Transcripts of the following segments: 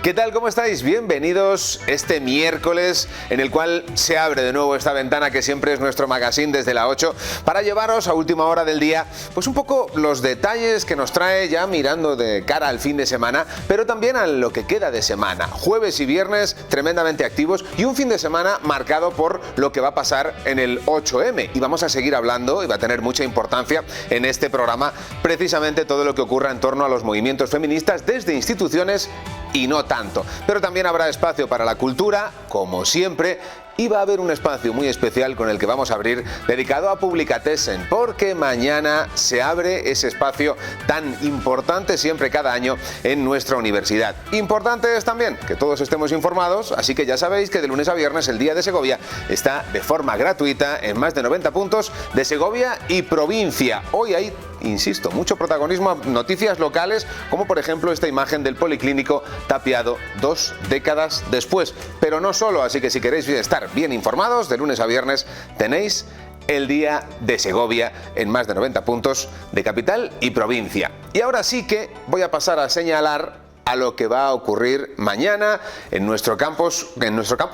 ¿Qué tal? ¿Cómo estáis? Bienvenidos este miércoles en el cual se abre de nuevo esta ventana que siempre es nuestro magazine desde la 8 para llevaros a última hora del día pues un poco los detalles que nos trae ya mirando de cara al fin de semana, pero también a lo que queda de semana. Jueves y viernes tremendamente activos y un fin de semana marcado por lo que va a pasar en el 8M. Y vamos a seguir hablando y va a tener mucha importancia en este programa precisamente todo lo que ocurra en torno a los movimientos feministas desde instituciones y no tanto. Pero también habrá espacio para la cultura, como siempre, y va a haber un espacio muy especial con el que vamos a abrir dedicado a Publicatessen, porque mañana se abre ese espacio tan importante siempre cada año en nuestra universidad. Importante es también que todos estemos informados, así que ya sabéis que de lunes a viernes el Día de Segovia está de forma gratuita en más de 90 puntos de Segovia y provincia. Hoy hay, insisto, mucho protagonismo a noticias locales, como por ejemplo esta imagen del policlínico tapiado 2 décadas después. Pero no solo, así que si queréis estar bien informados, de lunes a viernes tenéis el Día de Segovia en más de 90 puntos de capital y provincia. Y ahora sí que voy a pasar a señalar a lo que va a ocurrir mañana en nuestro campus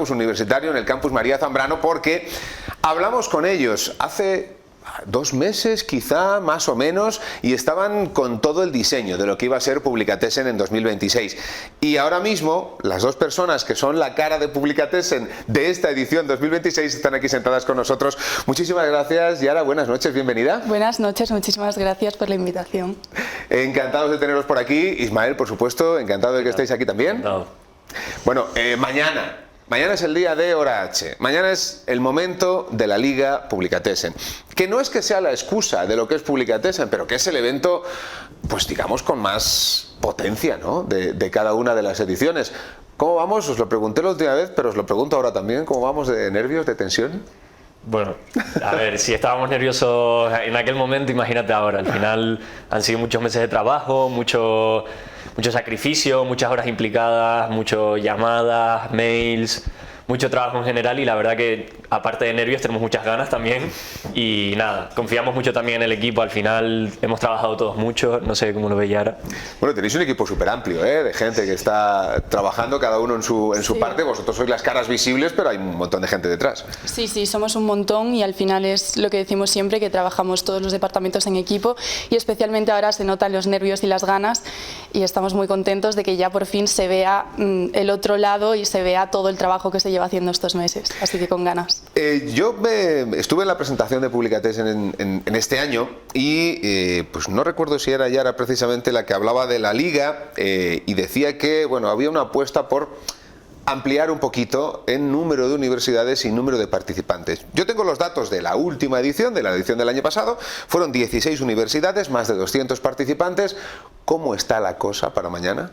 universitario, en el campus María Zambrano, porque hablamos con ellos hace 2 meses quizá, más o menos, y estaban con todo el diseño de lo que iba a ser Publicatessen en 2026. Y ahora mismo las dos personas que son la cara de Publicatessen de esta edición 2026 están aquí sentadas con nosotros. Muchísimas gracias, Yara, buenas noches, bienvenida. Buenas noches, muchísimas gracias por la invitación. Encantados de teneros por aquí. Ismael, por supuesto, encantado de que estéis aquí también. No. Bueno, Mañana es el día de Hora H. Mañana es el momento de la Liga Publicatessen. Que no es que sea la excusa de lo que es Publicatessen, pero que es el evento, pues digamos, con más potencia, ¿no? de cada una de las ediciones. ¿Cómo vamos? Os lo pregunté la última vez, pero os lo pregunto ahora también. ¿Cómo vamos de nervios, de tensión? Bueno, a ver, si estábamos nerviosos en aquel momento, imagínate ahora. Al final han sido muchos meses de trabajo, mucho sacrificio, muchas horas implicadas, muchas llamadas, mails, mucho trabajo en general, y la verdad que aparte de nervios tenemos muchas ganas también y nada, confiamos mucho también en el equipo. Al final hemos trabajado todos mucho, no sé cómo lo ve Yara. Bueno, tenéis un equipo súper amplio, de gente que está trabajando cada uno en su parte. Vosotros sois las caras visibles, pero hay un montón de gente detrás. Sí, somos un montón y al final es lo que decimos siempre, que trabajamos todos los departamentos en equipo y especialmente ahora se notan los nervios y las ganas y estamos muy contentos de que ya por fin se vea el otro lado y se vea todo el trabajo que se lleva haciendo estos meses, así que con ganas. Yo estuve en la presentación de Publicatessen en este año y pues no recuerdo si era Yara precisamente la que hablaba de la liga y decía que bueno, había una apuesta por ampliar un poquito en número de universidades y número de participantes. Yo tengo los datos de la última edición, de la edición del año pasado. Fueron 16 universidades, más de 200 participantes. ¿Cómo está la cosa para mañana?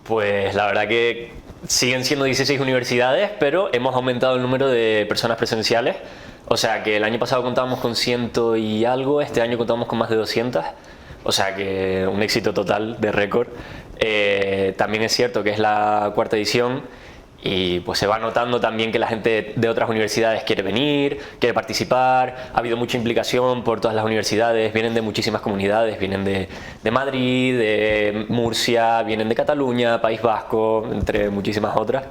Pues la verdad que siguen siendo 16 universidades, pero hemos aumentado el número de personas presenciales. O sea que el año pasado contábamos con 100 y algo, este año contamos con más de 200. O sea que un éxito total de récord. También es cierto que es la 4ª edición y pues se va notando también que la gente de otras universidades quiere venir, quiere participar. Ha habido mucha implicación por todas las universidades, vienen de muchísimas comunidades, vienen de Madrid, de Murcia, vienen de Cataluña, País Vasco, entre muchísimas otras.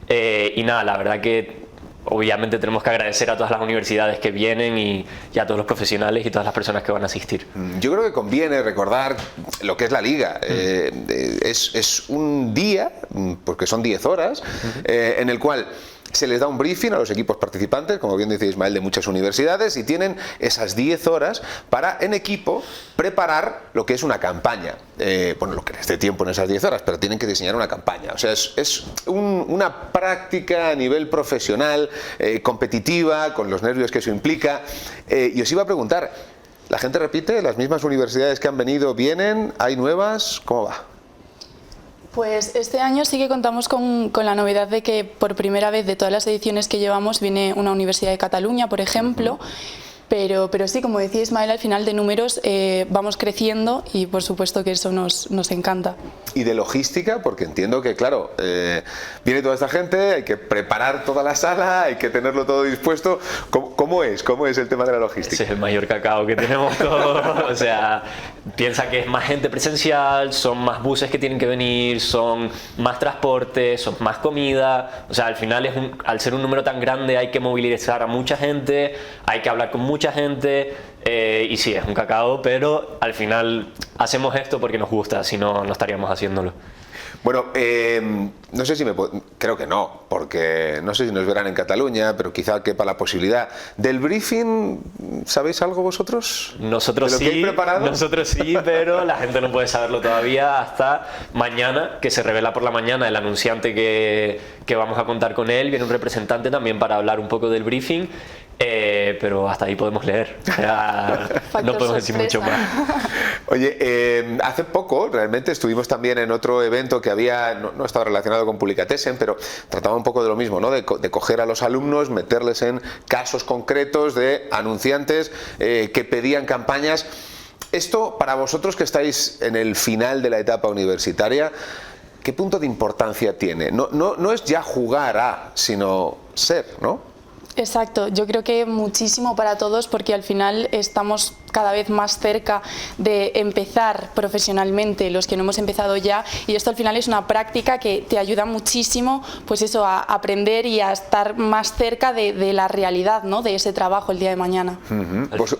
Y nada, la verdad que obviamente tenemos que agradecer a todas las universidades que vienen y a todos los profesionales y todas las personas que van a asistir. Yo creo que conviene recordar lo que es la liga. Es un día, porque son 10 horas, en el cual se les da un briefing a los equipos participantes, como bien dice Ismael, de muchas universidades, y tienen esas 10 horas para, en equipo, preparar lo que es una campaña. Bueno, lo que les dé tiempo en esas 10 horas, pero tienen que diseñar una campaña. O sea, es una práctica a nivel profesional, competitiva, con los nervios que eso implica. Y os iba a preguntar, ¿la gente repite? ¿Las mismas universidades que han venido vienen? ¿Hay nuevas? ¿Cómo va? Pues este año sí que contamos con la novedad de que por primera vez de todas las ediciones que llevamos viene una universidad de Cataluña, por ejemplo, pero sí, como decía Ismael, al final de números vamos creciendo y por supuesto que eso nos encanta. Y de logística, porque entiendo que, claro, viene toda esta gente, hay que preparar toda la sala, hay que tenerlo todo dispuesto. ¿Cómo es el tema de la logística? Ese es el mayor cacao que tenemos todos. O sea, piensa que es más gente presencial, son más buses que tienen que venir, son más transportes, son más comida. O sea, al final al ser un número tan grande hay que movilizar a mucha gente, hay que hablar con mucha gente. Y sí, es un cacao, pero al final hacemos esto porque nos gusta, si no, no estaríamos haciéndolo. Bueno, no sé si creo que no, porque no sé si nos verán en Cataluña, pero quizá quepa la posibilidad. ¿Del briefing sabéis algo vosotros? Nosotros ¿De lo que sí, hay preparado? nosotros sí, pero la gente no puede saberlo todavía hasta mañana, que se revela por la mañana el anunciante que vamos a contar con él. Viene un representante también para hablar un poco del briefing. Pero hasta ahí podemos leer. O sea, no podemos decir mucho más. Oye, hace poco realmente estuvimos también en otro evento que había, no estaba relacionado con Publicatessen, pero trataba un poco de lo mismo, ¿no? De coger a los alumnos, meterles en casos concretos de anunciantes que pedían campañas. Esto, para vosotros que estáis en el final de la etapa universitaria, ¿qué punto de importancia tiene? No es ya jugar a, sino ser, ¿no? Exacto, yo creo que muchísimo para todos, porque al final estamos cada vez más cerca de empezar profesionalmente los que no hemos empezado ya, y esto al final es una práctica que te ayuda muchísimo, pues eso, a aprender y a estar más cerca de la realidad, ¿no? De ese trabajo el día de mañana.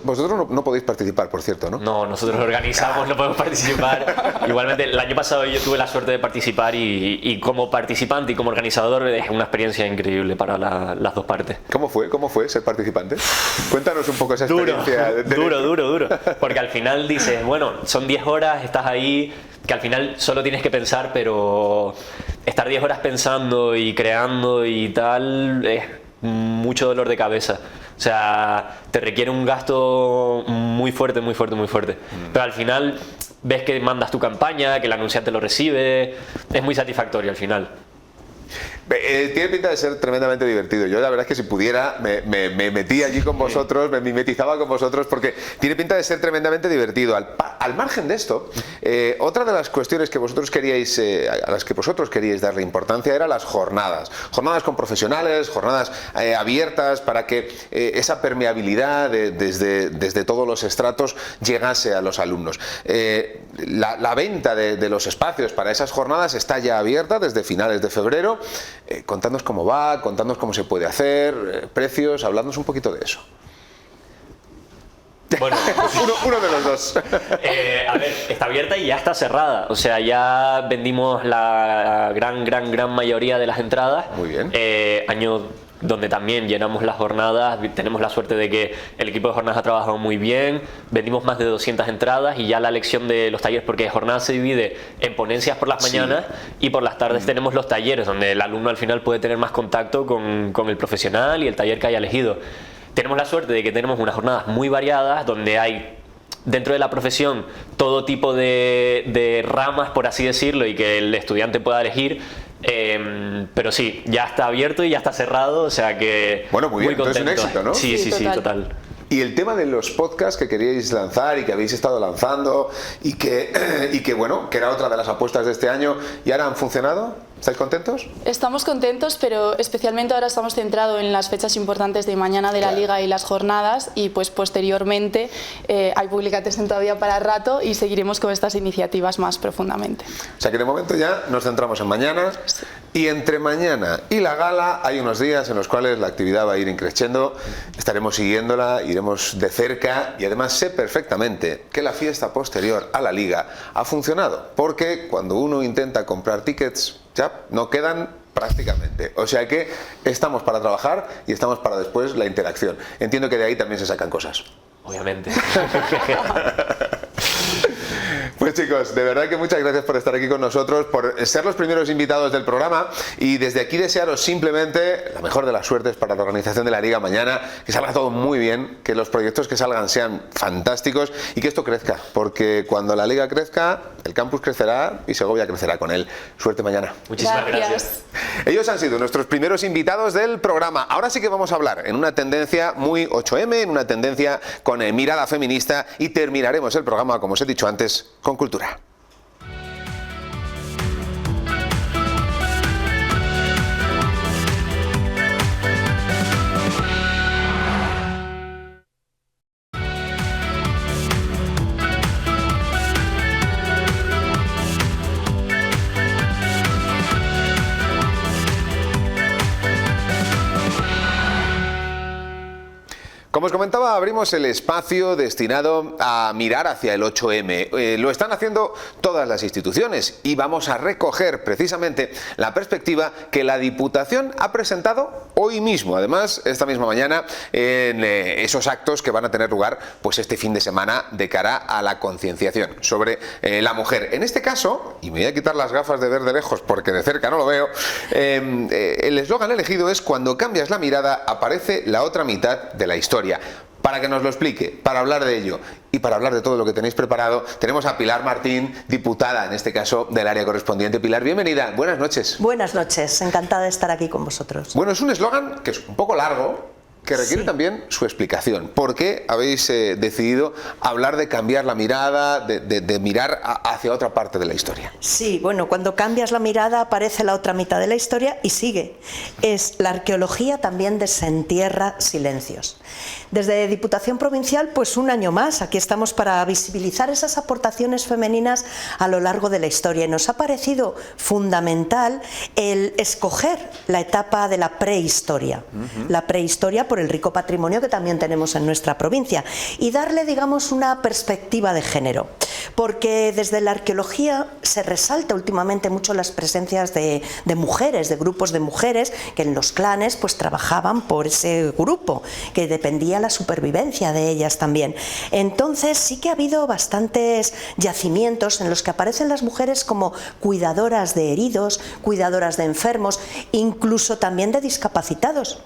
Vosotros no podéis participar, por cierto, ¿no? No, nosotros organizamos, no podemos participar. Igualmente, el año pasado yo tuve la suerte de participar y como participante y como organizador es una experiencia increíble para las dos partes. ¿Cómo fue ser participante? Cuéntanos un poco esa experiencia. Duro. Porque al final dices, bueno, son 10 horas, estás ahí, que al final solo tienes que pensar, pero estar 10 horas pensando y creando y tal es mucho dolor de cabeza. O sea, te requiere un gasto muy fuerte. Pero al final ves que mandas tu campaña, que el anunciante lo recibe, es muy satisfactorio al final. Tiene pinta de ser tremendamente divertido. Yo la verdad es que si pudiera me metía allí con vosotros, me mimetizaba con vosotros, porque tiene pinta de ser tremendamente divertido. Al margen de esto, otra de las cuestiones que vosotros queríais, a las que vosotros queríais darle importancia era las jornadas con profesionales, jornadas abiertas, para que esa permeabilidad desde todos los estratos llegase a los alumnos. La venta de los espacios para esas jornadas está ya abierta desde finales de febrero. Contadnos cómo va, contadnos cómo se puede hacer, precios, habladnos un poquito de eso. Bueno, uno de los dos. A ver, está abierta y ya está cerrada. O sea, ya vendimos la gran mayoría de las entradas. Muy bien. Año donde también llenamos las jornadas, tenemos la suerte de que el equipo de jornadas ha trabajado muy bien, vendimos más de 200 entradas y ya la elección de los talleres, porque jornada se divide en ponencias por las mañanas y por las tardes tenemos los talleres, donde el alumno al final puede tener más contacto con el profesional y el taller que haya elegido. Tenemos la suerte de que tenemos unas jornadas muy variadas, donde hay dentro de la profesión todo tipo de ramas, por así decirlo, y que el estudiante pueda elegir. Pero sí, ya está abierto y ya está cerrado, o sea que bueno, muy bien, contento. Entonces es un éxito, ¿no? Sí, total. Y el tema de los podcasts que queríais lanzar y que habéis estado lanzando y que bueno, que era otra de las apuestas de este año, ¿y ahora han funcionado? ¿Estáis contentos? Estamos contentos, pero especialmente ahora estamos centrados en las fechas importantes de mañana de la Liga y las jornadas, y pues posteriormente hay Publicatessen todavía para rato y seguiremos con estas iniciativas más profundamente. O sea que de momento ya nos centramos en mañana, y entre mañana y la gala hay unos días en los cuales la actividad va a ir increciendo, estaremos siguiéndola, iremos de cerca, y además sé perfectamente que la fiesta posterior a la Liga ha funcionado, porque cuando uno intenta comprar tickets ya no quedan prácticamente. O sea que estamos para trabajar y estamos para después la interacción. Entiendo que de ahí también se sacan cosas. Obviamente. Pues Pues chicos, de verdad que muchas gracias por estar aquí con nosotros, por ser los primeros invitados del programa, y desde aquí desearos simplemente la mejor de las suertes para la organización de la Liga mañana, que salga todo muy bien, que los proyectos que salgan sean fantásticos y que esto crezca, porque cuando la Liga crezca, el campus crecerá y Segovia crecerá con él. Suerte mañana. Muchísimas gracias. Ellos han sido nuestros primeros invitados del programa. Ahora sí que vamos a hablar en una tendencia muy 8M, en una tendencia con mirada feminista, y terminaremos el programa, como os he dicho antes, con cultura. Como os comentaba, abrimos el espacio destinado a mirar hacia el 8M. Lo están haciendo todas las instituciones y vamos a recoger precisamente la perspectiva que la Diputación ha presentado hoy mismo, además esta misma mañana, en esos actos que van a tener lugar pues este fin de semana de cara a la concienciación sobre la mujer. En este caso, y me voy a quitar las gafas de ver de lejos porque de cerca no lo veo, el eslogan elegido es: cuando cambias la mirada aparece la otra mitad de la historia. Para que nos lo explique, para hablar de ello y para hablar de todo lo que tenéis preparado, tenemos a Pilar Martín, diputada, en este caso, del área correspondiente. Pilar, bienvenida, buenas noches. Buenas noches, encantada de estar aquí con vosotros. Bueno, es un eslogan que es un poco largo, que requiere también su explicación. ¿Por qué habéis decidido hablar de cambiar la mirada, de mirar hacia otra parte de la historia? Sí, bueno, cuando cambias la mirada aparece la otra mitad de la historia y sigue. Es la arqueología también desentierra silencios. Desde Diputación Provincial, pues un año más, aquí estamos para visibilizar esas aportaciones femeninas a lo largo de la historia. Y nos ha parecido fundamental el escoger la etapa de la prehistoria. La prehistoria por el rico patrimonio que también tenemos en nuestra provincia, y darle, digamos, una perspectiva de género, porque desde la arqueología se resalta últimamente mucho las presencias de mujeres, de grupos de mujeres que en los clanes pues trabajaban por ese grupo, que dependía la supervivencia de ellas también. Entonces sí que ha habido bastantes yacimientos en los que aparecen las mujeres como cuidadoras de heridos, cuidadoras de enfermos, incluso también de discapacitados.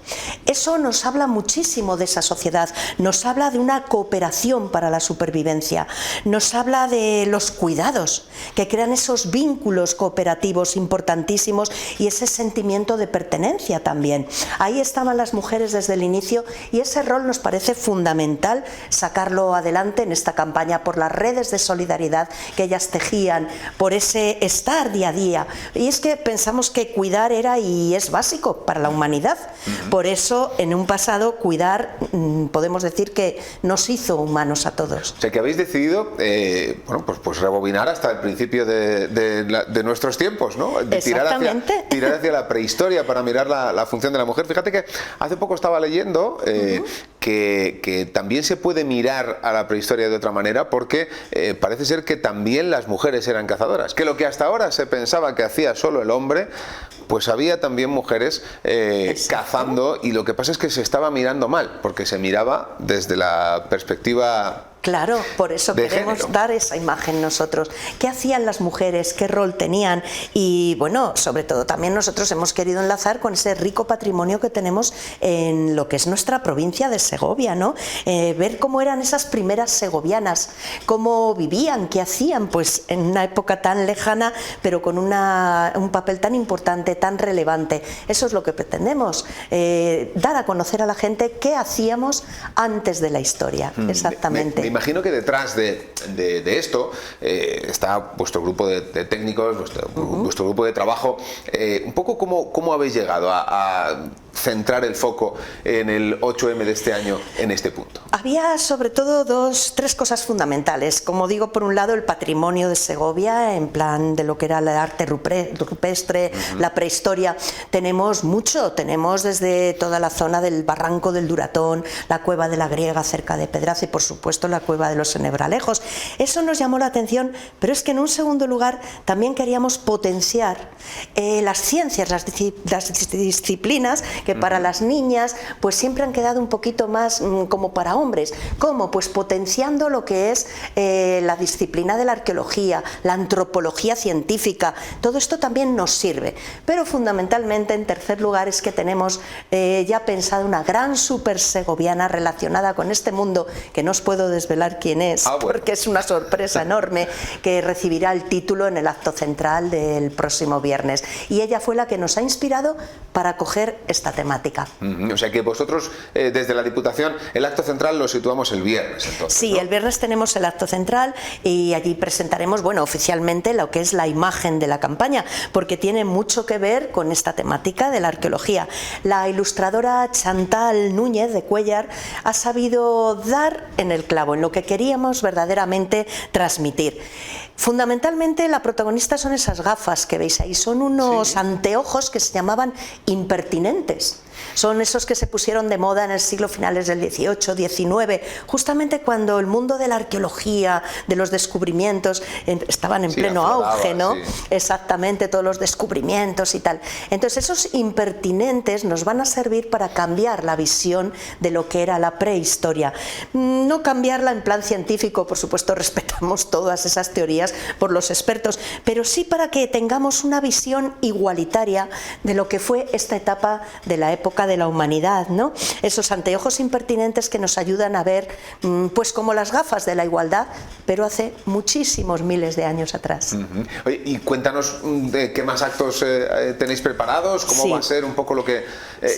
Eso nos habla muchísimo de esa sociedad, nos habla de una cooperación para la supervivencia, nos habla de los cuidados que crean esos vínculos cooperativos importantísimos y ese sentimiento de pertenencia también. Ahí estaban las mujeres desde el inicio y ese rol nos parece fundamental sacarlo adelante en esta campaña por las redes de solidaridad que ellas tejían, por ese estar día a día. Y es que pensamos que cuidar era y es básico para la humanidad. Por eso en un pasado cuidar, podemos decir que nos hizo humanos a todos. O sea que habéis decidido bueno, pues rebobinar hasta el principio de nuestros tiempos, ¿no? Exactamente. Tirar hacia la prehistoria para mirar la función de la mujer. Fíjate que hace poco estaba leyendo que también se puede mirar a la prehistoria de otra manera, porque parece ser que también las mujeres eran cazadoras, que lo que hasta ahora se pensaba que hacía solo el hombre, pues había también mujeres cazando, y lo que pasa es que se estaba mirando mal, porque se miraba desde la perspectiva Claro, por eso queremos género. dar esa imagen nosotros. ¿Qué hacían las mujeres? ¿Qué rol tenían? Y bueno, sobre todo también nosotros hemos querido enlazar con ese rico patrimonio que tenemos en lo que es nuestra provincia de Segovia, ¿no? Ver cómo eran esas primeras segovianas, cómo vivían, qué hacían, pues en una época tan lejana, pero con un papel tan importante, tan relevante. Eso es lo que pretendemos, dar a conocer a la gente qué hacíamos antes de la historia, exactamente. Me imagino que detrás de esto está vuestro grupo de técnicos, vuestro grupo de trabajo. Un poco cómo habéis llegado a centrar el foco en el 8M de este año en este punto. Había sobre todo tres cosas fundamentales. Como digo, por un lado el patrimonio de Segovia, en plan de lo que era el arte rupestre, la prehistoria. Tenemos mucho, tenemos desde toda la zona del Barranco del Duratón, la Cueva de la Griega cerca de Pedraza y por supuesto la Cueva de los Ennebralejos. Eso nos llamó la atención, pero es que en un segundo lugar también queríamos potenciar las ciencias, las disciplinas que para las niñas pues siempre han quedado un poquito más como para hombres. ¿Cómo? Pues potenciando lo que es la disciplina de la arqueología, la antropología científica. Todo esto también nos sirve, pero fundamentalmente en tercer lugar es que tenemos ya pensado una gran super segoviana relacionada con este mundo, que no os puedo desvelar quién es, porque es una sorpresa enorme, que recibirá el título en el acto central del próximo viernes, y ella fue la que nos ha inspirado para coger esta temática. O sea que vosotros desde la Diputación el acto central lo situamos el viernes, entonces, sí, ¿no? El viernes tenemos el acto central y allí presentaremos, bueno, oficialmente lo que es la imagen de la campaña, porque tiene mucho que ver con esta temática de la arqueología. La ilustradora Chantal Núñez de Cuéllar ha sabido dar en el clavo, en lo que queríamos verdaderamente transmitir. Fundamentalmente la protagonista son esas gafas que veis ahí, son unos anteojos que se llamaban impertinentes. Son esos que se pusieron de moda en el siglo finales del XVIII, XIX, justamente cuando el mundo de la arqueología, de los descubrimientos, estaban en pleno auge, ¿no? Exactamente, todos los descubrimientos y tal. Entonces esos impertinentes nos van a servir para cambiar la visión de lo que era la prehistoria. No cambiarla en plan científico, por supuesto respetamos todas esas teorías por los expertos, pero sí para que tengamos una visión igualitaria de lo que fue esta etapa de la época de la humanidad, ¿no? Esos anteojos impertinentes que nos ayudan a ver, pues como las gafas de la igualdad, pero hace muchísimos miles de años atrás. Oye, y cuéntanos qué más actos tenéis preparados, cómo va a ser un poco lo que,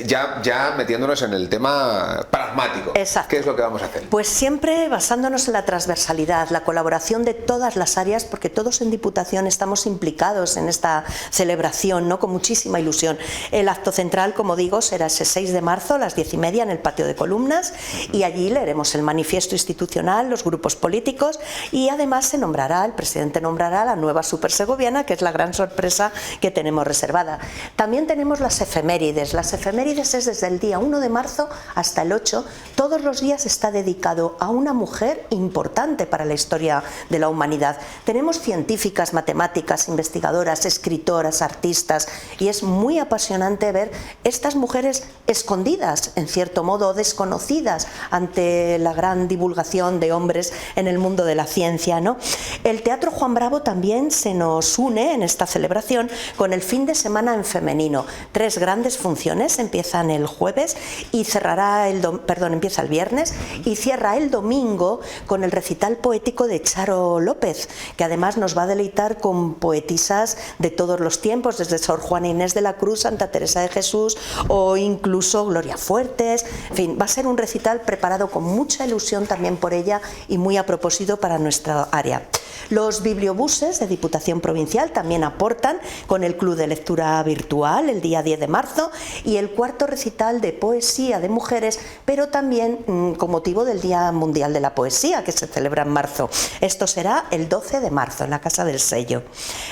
ya metiéndonos en el tema pragmático. Exacto. ¿Qué es lo que vamos a hacer? Pues siempre basándonos en la transversalidad, la colaboración de todas las áreas, porque todos en Diputación estamos implicados en esta celebración, ¿no? Con muchísima ilusión. El acto central, como digo, será ese 6 de marzo a las 10:30 en el patio de columnas, y allí leeremos el manifiesto institucional, los grupos políticos, y además se nombrará, el presidente nombrará a la nueva supersegoviana, que es la gran sorpresa que tenemos reservada. También tenemos las efemérides. Las efemérides es desde el día 1 de marzo hasta el 8, todos los días está dedicado a una mujer importante para la historia de la humanidad. Tenemos científicas, matemáticas, investigadoras, escritoras, artistas, y es muy apasionante ver estas mujeres escondidas, en cierto modo desconocidas ante la gran divulgación de hombres en el mundo de la ciencia, ¿no? El Teatro Juan Bravo también se nos une en esta celebración con el fin de semana en femenino. 3 grandes funciones, empiezan el jueves y empieza el viernes y cierra el domingo con el recital poético de Charo López, que además nos va a deleitar con poetisas de todos los tiempos, desde Sor Juana Inés de la Cruz, Santa Teresa de Jesús o incluso Gloria Fuertes. En fin, va a ser un recital preparado con mucha ilusión también por ella y muy a propósito para nuestra área. Los bibliobuses de Diputación Provincial también aportan con el Club de Lectura Virtual el día 10 de marzo y el 4º recital de poesía de mujeres, pero también con motivo del Día Mundial de la Poesía, que se celebra en marzo. Esto será el 12 de marzo en la Casa del Sello.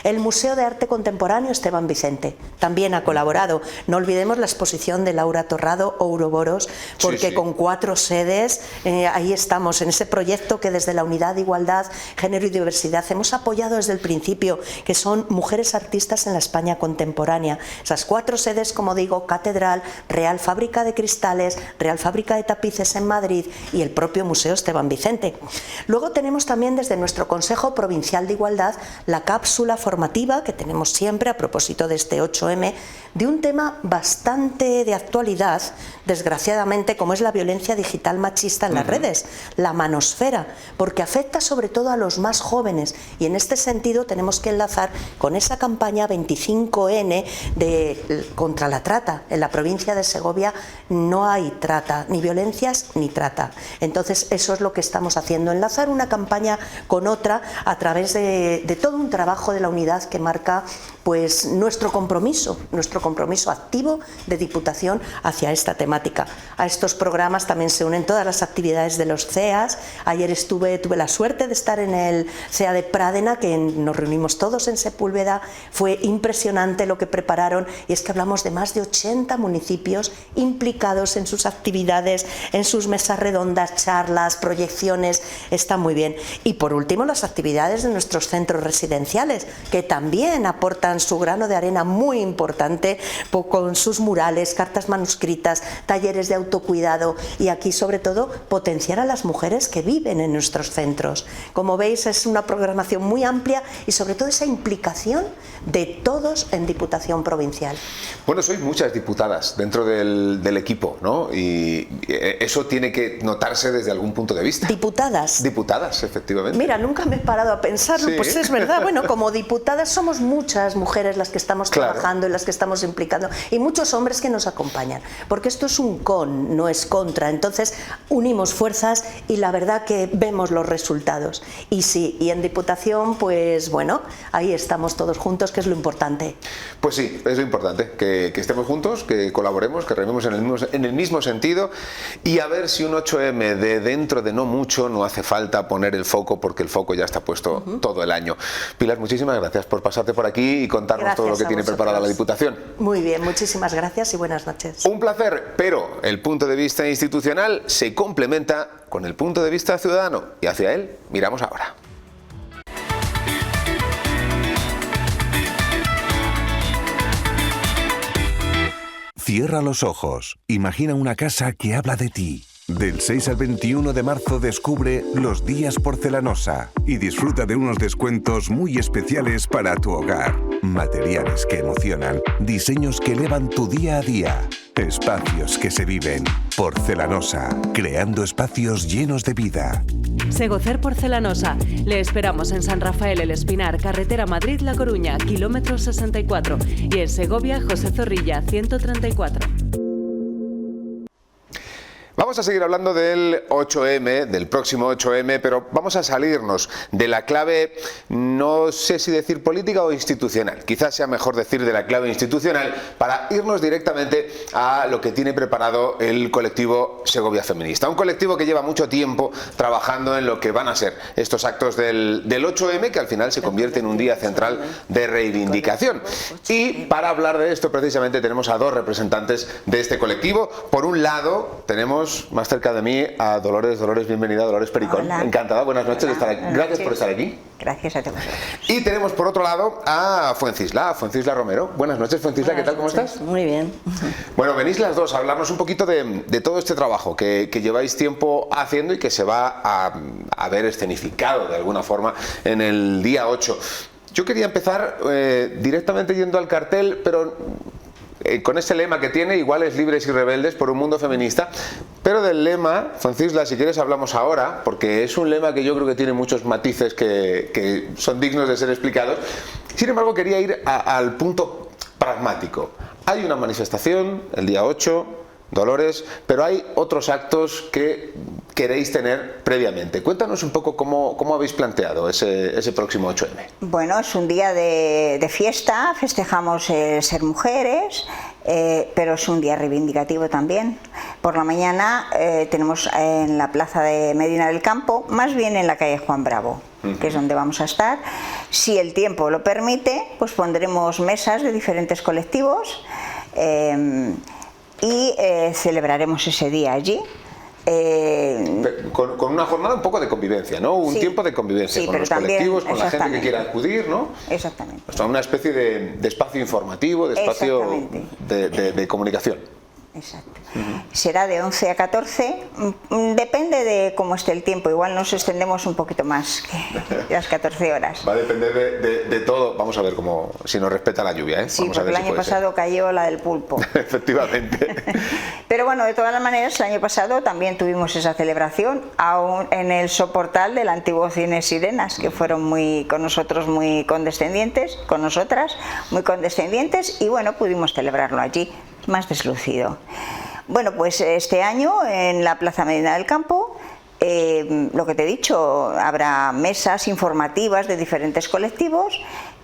El Museo de Arte Contemporáneo Esteban Vicente también ha colaborado. No olvidemos la exposición de Laura Torrado, Ouroboros, porque con 4 sedes, ahí estamos en ese proyecto que desde la Unidad de Igualdad, Género y Diversidad hemos apoyado desde el principio, que son mujeres artistas en la España contemporánea. Esas 4 sedes, como digo, Catedral, Real Fábrica de Cristales, Real Fábrica de Tapices en Madrid y el propio Museo Esteban Vicente. Luego tenemos también desde nuestro Consejo Provincial de Igualdad la cápsula formativa que tenemos siempre a propósito de este 8M, de un tema bastante de actualidad, desgraciadamente, como es la violencia digital machista en las redes, la manosfera, porque afecta sobre todo a los más jóvenes, y en este sentido tenemos que enlazar con esa campaña 25N contra la trata. En la provincia de Segovia no hay trata, ni violencias ni trata. Entonces eso es lo que estamos haciendo, enlazar una campaña con otra a través de todo un trabajo de la unidad que marca pues nuestro compromiso activo de Diputación hacia esta temática. A estos programas también se unen todas las actividades de los CEAs. Ayer tuve la suerte de estar en el CEA de Pradena, que nos reunimos todos en Sepúlveda. Fue impresionante lo que prepararon, y es que hablamos de más de 80 municipios implicados en sus actividades, en sus mesas redondas, charlas, proyecciones. Está muy bien. Y por último, las actividades de nuestros centros residenciales, que también aportan aportan su grano de arena muy importante con sus murales, cartas manuscritas, talleres de autocuidado y aquí sobre todo potenciar a las mujeres que viven en nuestros centros. Como veis es una programación muy amplia y sobre todo esa implicación de todos en Diputación Provincial. Bueno, sois muchas diputadas dentro del equipo, ¿no? Y eso tiene que notarse desde algún punto de vista. ¿Diputadas? Diputadas, efectivamente. Mira, nunca me he parado a pensarlo, Sí. pues es verdad. Bueno, como diputadas somos muchas mujeres las que estamos Claro. trabajando y las que estamos implicando y muchos hombres que nos acompañan, porque esto es un con, no es contra. Entonces unimos fuerzas y la verdad que vemos los resultados. Y sí, y en Diputación, pues bueno, ahí estamos todos juntos, que es lo importante. Pues sí, es lo importante, que estemos juntos, que colaboremos, que rememos en el mismo sentido y a ver si un 8M de dentro de no mucho no hace falta poner el foco, porque el foco ya está puesto todo el año. Pilar, muchísimas gracias por pasarte por aquí y contarnos Gracias todo lo que a tiene vosotros. preparada la Diputación. Muy bien, muchísimas gracias y buenas noches. Un placer, pero el punto de vista institucional se complementa con el punto de vista ciudadano y hacia él miramos ahora. Cierra los ojos. Imagina una casa que habla de ti. Del 6 al 21 de marzo descubre Los Días Porcelanosa y disfruta de unos descuentos muy especiales para tu hogar. Materiales que emocionan, diseños que elevan tu día a día, espacios que se viven. Porcelanosa, creando espacios llenos de vida. Segocer Porcelanosa. Le esperamos en San Rafael El Espinar, carretera Madrid-La Coruña, kilómetro 64. Y en Segovia, José Zorrilla, 134. Vamos a seguir hablando del 8M, del próximo 8M, pero vamos a salirnos de la clave, no sé si decir política o institucional, quizás sea mejor decir de la clave institucional, para irnos directamente a lo que tiene preparado el colectivo Segovia Feminista. Un colectivo que lleva mucho tiempo trabajando en lo que van a ser estos actos del 8M, que al final se convierte en un día central de reivindicación. Y para hablar de esto precisamente tenemos a dos representantes de este colectivo. Por un lado tenemos más cerca de mí a Dolores. Dolores, bienvenida, Dolores Pericón. Hola. Encantada, buenas noches de estar aquí. Buenas Gracias noches. por estar aquí. Gracias a ti. Y tenemos por otro lado a Fuencisla Romero. Buenas noches, Fuencisla, ¿qué tal? ¿Cómo estás? Muy bien. Bueno, venís las dos a hablarnos un poquito de todo este trabajo que lleváis tiempo haciendo y que se va a ver escenificado de alguna forma en el día 8. Yo quería empezar directamente yendo al cartel, pero con este lema que tiene, iguales, libres y rebeldes por un mundo feminista. Pero del lema, Fuencisla, si quieres hablamos ahora, porque es un lema que yo creo que tiene muchos matices que son dignos de ser explicados. Sin embargo, quería ir al punto pragmático. Hay una manifestación el día 8, Dolores, pero hay otros actos que queréis tener previamente. Cuéntanos un poco cómo habéis planteado ese próximo 8M. Bueno, es un día de fiesta, festejamos ser mujeres, pero es un día reivindicativo también. Por la mañana tenemos en la plaza de Medina del Campo, más bien en la calle Juan Bravo, que es donde vamos a estar. Si el tiempo lo permite, pues pondremos mesas de diferentes colectivos y celebraremos ese día allí. Con una jornada un poco de convivencia, ¿no? Un Sí. tiempo de convivencia Sí, con pero los también, colectivos, con la gente que exactamente. quiera acudir, ¿no? Exactamente. O sea, una especie de espacio informativo, de espacio de comunicación. Exacto. Será de 11 a 14, depende de cómo esté el tiempo, igual nos extendemos un poquito más que las 14 horas. Va a depender de todo. Vamos a ver si nos respeta la lluvia, ¿eh? Sí, Vamos a porque ver el si año puede ser. pasado cayó la del pulpo. Efectivamente. Pero bueno, de todas las maneras, el año pasado también tuvimos esa celebración aún en el soportal del antiguo Cine Sirenas, que fueron con nosotros muy condescendientes, con nosotras muy condescendientes, y bueno, pudimos celebrarlo allí, más deslucido. Bueno, pues este año en la Plaza Medina del Campo, lo que te he dicho, habrá mesas informativas de diferentes colectivos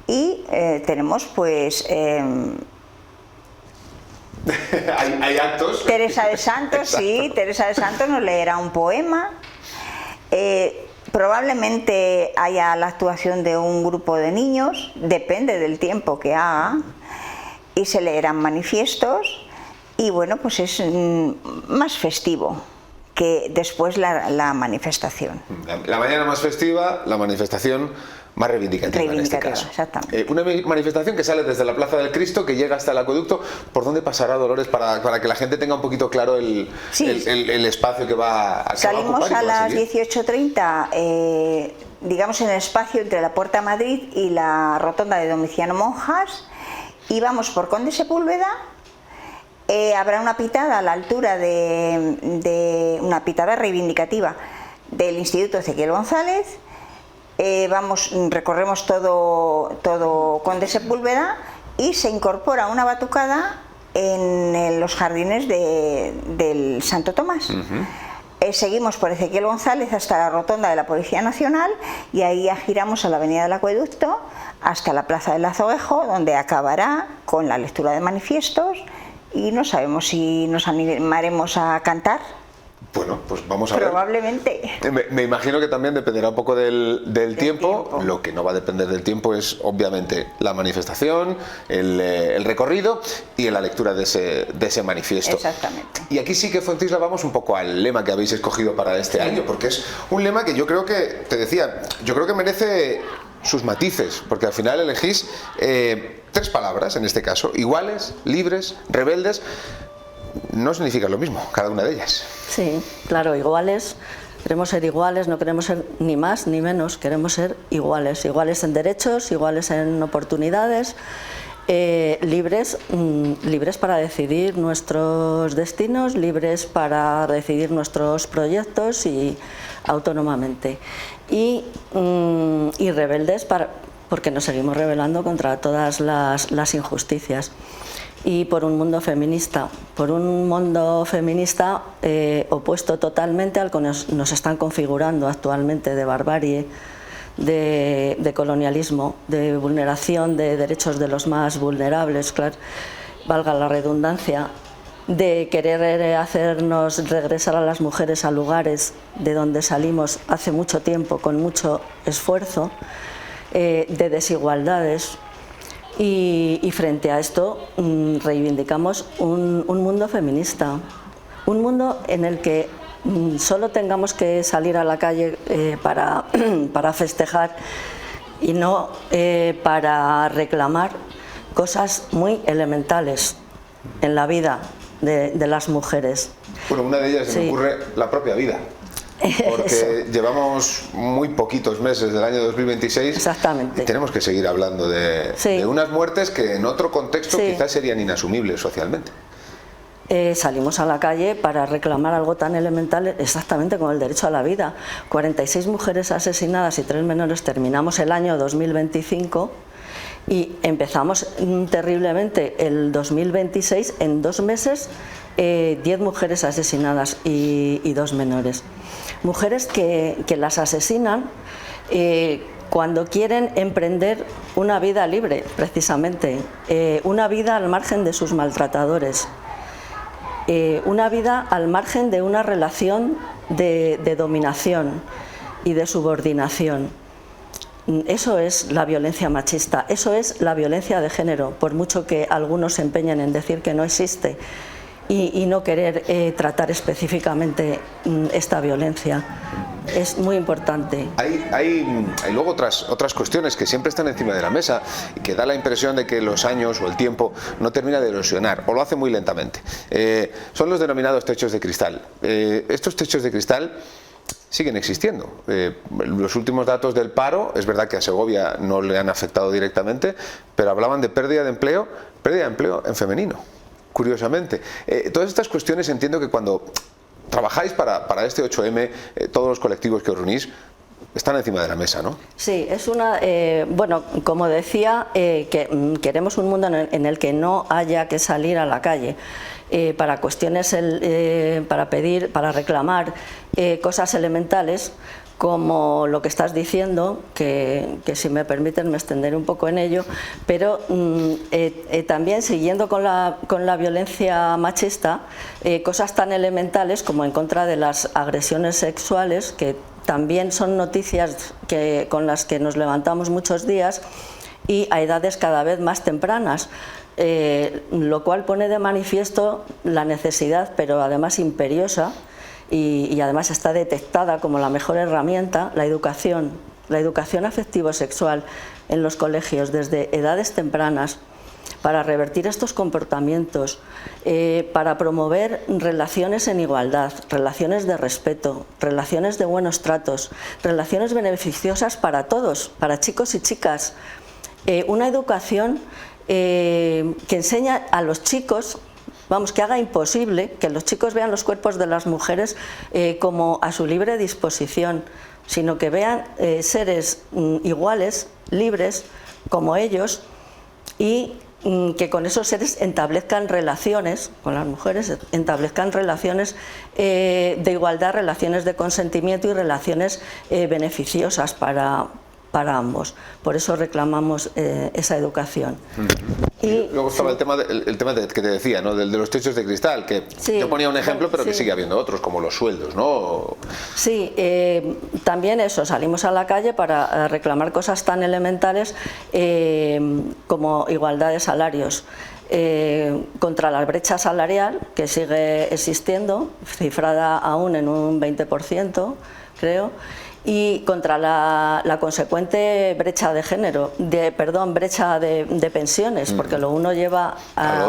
y tenemos pues... hay actos. Teresa de Santos, Exacto. sí, Teresa de Santos nos leerá un poema. Probablemente haya la actuación de un grupo de niños, depende del tiempo que haga, y se leerán manifiestos, y bueno, pues es más festivo que después la manifestación. La mañana más festiva, la manifestación más reivindicativa en este caso. Exactamente. Una manifestación que sale desde la Plaza del Cristo, que llega hasta el acueducto. ¿Por dónde pasará, Dolores, para que la gente tenga un poquito claro el espacio que va a Salimos a las 18:30, digamos en el espacio entre la Puerta Madrid y la rotonda de Domiciano Monjas, y vamos por Conde Sepúlveda. Habrá una pitada a la altura de una pitada reivindicativa del Instituto Ezequiel González. Recorremos todo Conde Sepúlveda y se incorpora una batucada en los jardines del Santo Tomás. Seguimos por Ezequiel González hasta la rotonda de la Policía Nacional y ahí ya giramos a la Avenida del Acueducto hasta la Plaza del Azoguejo, donde acabará con la lectura de manifiestos, y no sabemos si nos animaremos a cantar. Bueno, pues vamos a Probablemente. ver. Me imagino que también dependerá un poco del tiempo. Lo que no va a depender del tiempo es obviamente la manifestación, el recorrido y la lectura de ese manifiesto. Exactamente. Y aquí sí que, Fuentisla, vamos un poco al lema que habéis escogido para este año, porque es un lema que yo creo que, te decía, yo creo que merece sus matices, porque al final elegís 3 palabras en este caso: iguales, libres, rebeldes. No significa lo mismo, cada una de ellas. Sí, claro, iguales. Queremos ser iguales, no queremos ser ni más ni menos, queremos ser iguales. Iguales en derechos, iguales en oportunidades, libres para decidir nuestros destinos, libres para decidir nuestros proyectos y autónomamente. Y rebeldes porque nos seguimos rebelando contra todas las injusticias. Y por un mundo feminista opuesto totalmente al que nos están configurando actualmente, de barbarie, de colonialismo, de vulneración de derechos de los más vulnerables, claro, valga la redundancia, de querer hacernos regresar a las mujeres a lugares de donde salimos hace mucho tiempo con mucho esfuerzo, de desigualdades. Y frente a esto reivindicamos un mundo feminista, un mundo en el que solo tengamos que salir a la calle para festejar y no para reclamar cosas muy elementales en la vida de las mujeres. Bueno, una de ellas se me ocurre la propia vida. Porque llevamos muy poquitos meses del año 2026. Exactamente. Y tenemos que seguir hablando de unas muertes que en otro contexto quizás serían inasumibles socialmente. Salimos a la calle para reclamar algo tan elemental exactamente como el derecho a la vida. 46 mujeres asesinadas y 3 menores. Terminamos el año 2025 y empezamos terriblemente el 2026 en 2 meses. 10 mujeres asesinadas y 2 menores. Mujeres que las asesinan cuando quieren emprender una vida libre, precisamente, una vida al margen de sus maltratadores, una vida al margen de una relación de dominación y de subordinación. Eso es la violencia machista, eso es la violencia de género, por mucho que algunos se empeñen en decir que no existe y no querer tratar específicamente esta violencia. Es muy importante. Hay luego otras cuestiones que siempre están encima de la mesa y que da la impresión de que los años o el tiempo no termina de erosionar o lo hace muy lentamente. Son los denominados techos de cristal. Estos techos de cristal siguen existiendo. Los últimos datos del paro, es verdad que a Segovia no le han afectado directamente, pero hablaban de pérdida de empleo en femenino, curiosamente. Todas estas cuestiones entiendo que cuando trabajáis para este 8M, todos los colectivos que os reunís están encima de la mesa, ¿no? Sí, es una... bueno, como decía, que queremos un mundo en el que no haya que salir a la calle para cuestiones, para pedir, para reclamar cosas elementales, como lo que estás diciendo, que si me permiten me extenderé un poco en ello, pero también siguiendo con la violencia machista, cosas tan elementales como en contra de las agresiones sexuales, que también son noticias con las que nos levantamos muchos días y a edades cada vez más tempranas, lo cual pone de manifiesto la necesidad, pero además imperiosa, y además está detectada como la mejor herramienta, la educación la educación afectivo-sexual en los colegios desde edades tempranas, para revertir estos comportamientos, para promover relaciones en igualdad, relaciones de respeto, relaciones de buenos tratos, relaciones beneficiosas para todos, para chicos y chicas. Una educación que enseña a los chicos, vamos, que haga imposible que los chicos vean los cuerpos de las mujeres como a su libre disposición, sino que vean seres iguales, libres, como ellos, y que con esos seres establezcan relaciones, con las mujeres, establezcan relaciones de igualdad, relaciones de consentimiento y relaciones beneficiosas para ambos. Por eso reclamamos esa educación. Y luego estaba el tema que te decía, ¿no? del de los techos de cristal, que sí, yo ponía un ejemplo, pero sí, que sigue habiendo otros, como los sueldos, ¿no? Sí, también eso, salimos a la calle para reclamar cosas tan elementales como igualdad de salarios. Contra la brecha salarial, que sigue existiendo, cifrada aún en un 20%, creo, y contra la consecuente brecha de género, brecha de pensiones, porque lo uno lleva al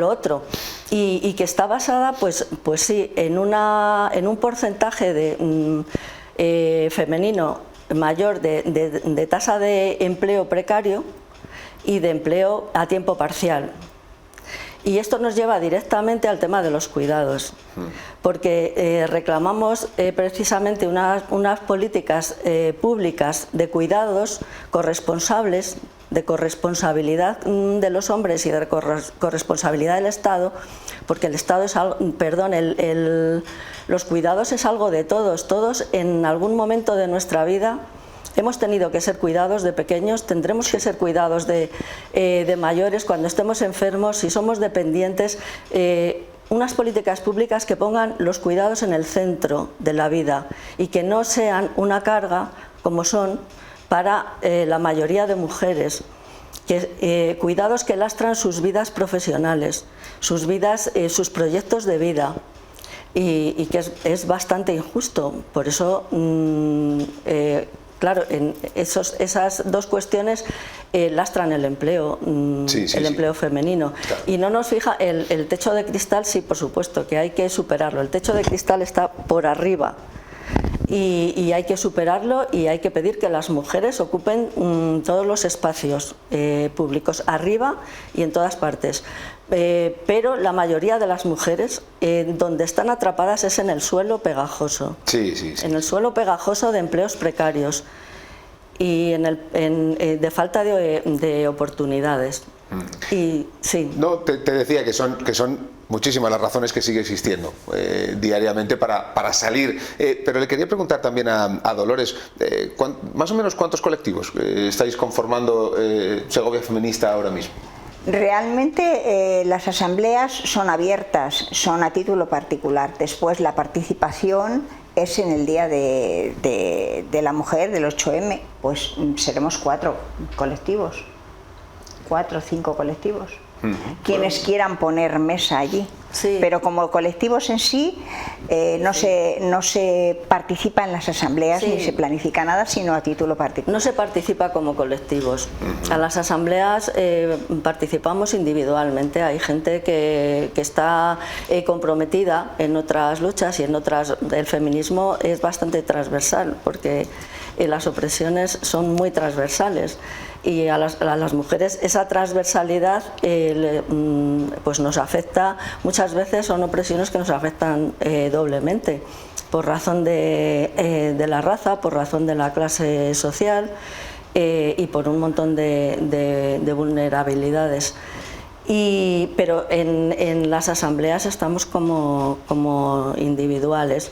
otro, y que está basada, pues sí, en un porcentaje de femenino mayor de tasa de empleo precario y de empleo a tiempo parcial. Y esto nos lleva directamente al tema de los cuidados, porque reclamamos precisamente unas políticas públicas de cuidados corresponsables, de corresponsabilidad de los hombres y de corresponsabilidad del Estado, porque el Estado es algo, los cuidados es algo de todos. Todos en algún momento de nuestra vida hemos tenido que ser cuidados de pequeños, tendremos que ser cuidados de mayores cuando estemos enfermos, si somos dependientes. Unas políticas públicas que pongan los cuidados en el centro de la vida y que no sean una carga, como son para la mayoría de mujeres. Cuidados que lastran sus vidas profesionales, sus vidas, sus proyectos de vida. Y que es bastante injusto. Por eso, claro, esas dos cuestiones lastran el empleo, empleo femenino. Claro. Y no nos fija el techo de cristal, sí, por supuesto, que hay que superarlo. El techo de cristal está por arriba. Y hay que superarlo y hay que pedir que las mujeres ocupen todos los espacios públicos, arriba y en todas partes. Pero la mayoría de las mujeres donde están atrapadas es en el suelo pegajoso. En el suelo pegajoso de empleos precarios y de falta de oportunidades. Y sí. No, te decía que son muchísimas las razones que sigue existiendo diariamente para salir. Pero le quería preguntar también a Dolores, más o menos ¿cuántos colectivos estáis conformando Segovia Feminista ahora mismo? Realmente las asambleas son abiertas, son a título particular. Después la participación es en el Día de la Mujer, del 8M, pues seremos 4 colectivos, 4 o 5 colectivos. Quienes quieran poner mesa allí. Sí. Pero como colectivos en sí no se participa en las asambleas ni se planifica nada, sino a título particular. No se participa como colectivos. A las asambleas participamos individualmente. Hay gente que está comprometida en otras luchas y en otras. El feminismo es bastante transversal porque las opresiones son muy transversales. Y a las mujeres esa transversalidad pues nos afecta, muchas veces son opresiones que nos afectan doblemente, por razón de la raza, por razón de la clase social y por un montón de vulnerabilidades. Pero en las asambleas estamos como individuales.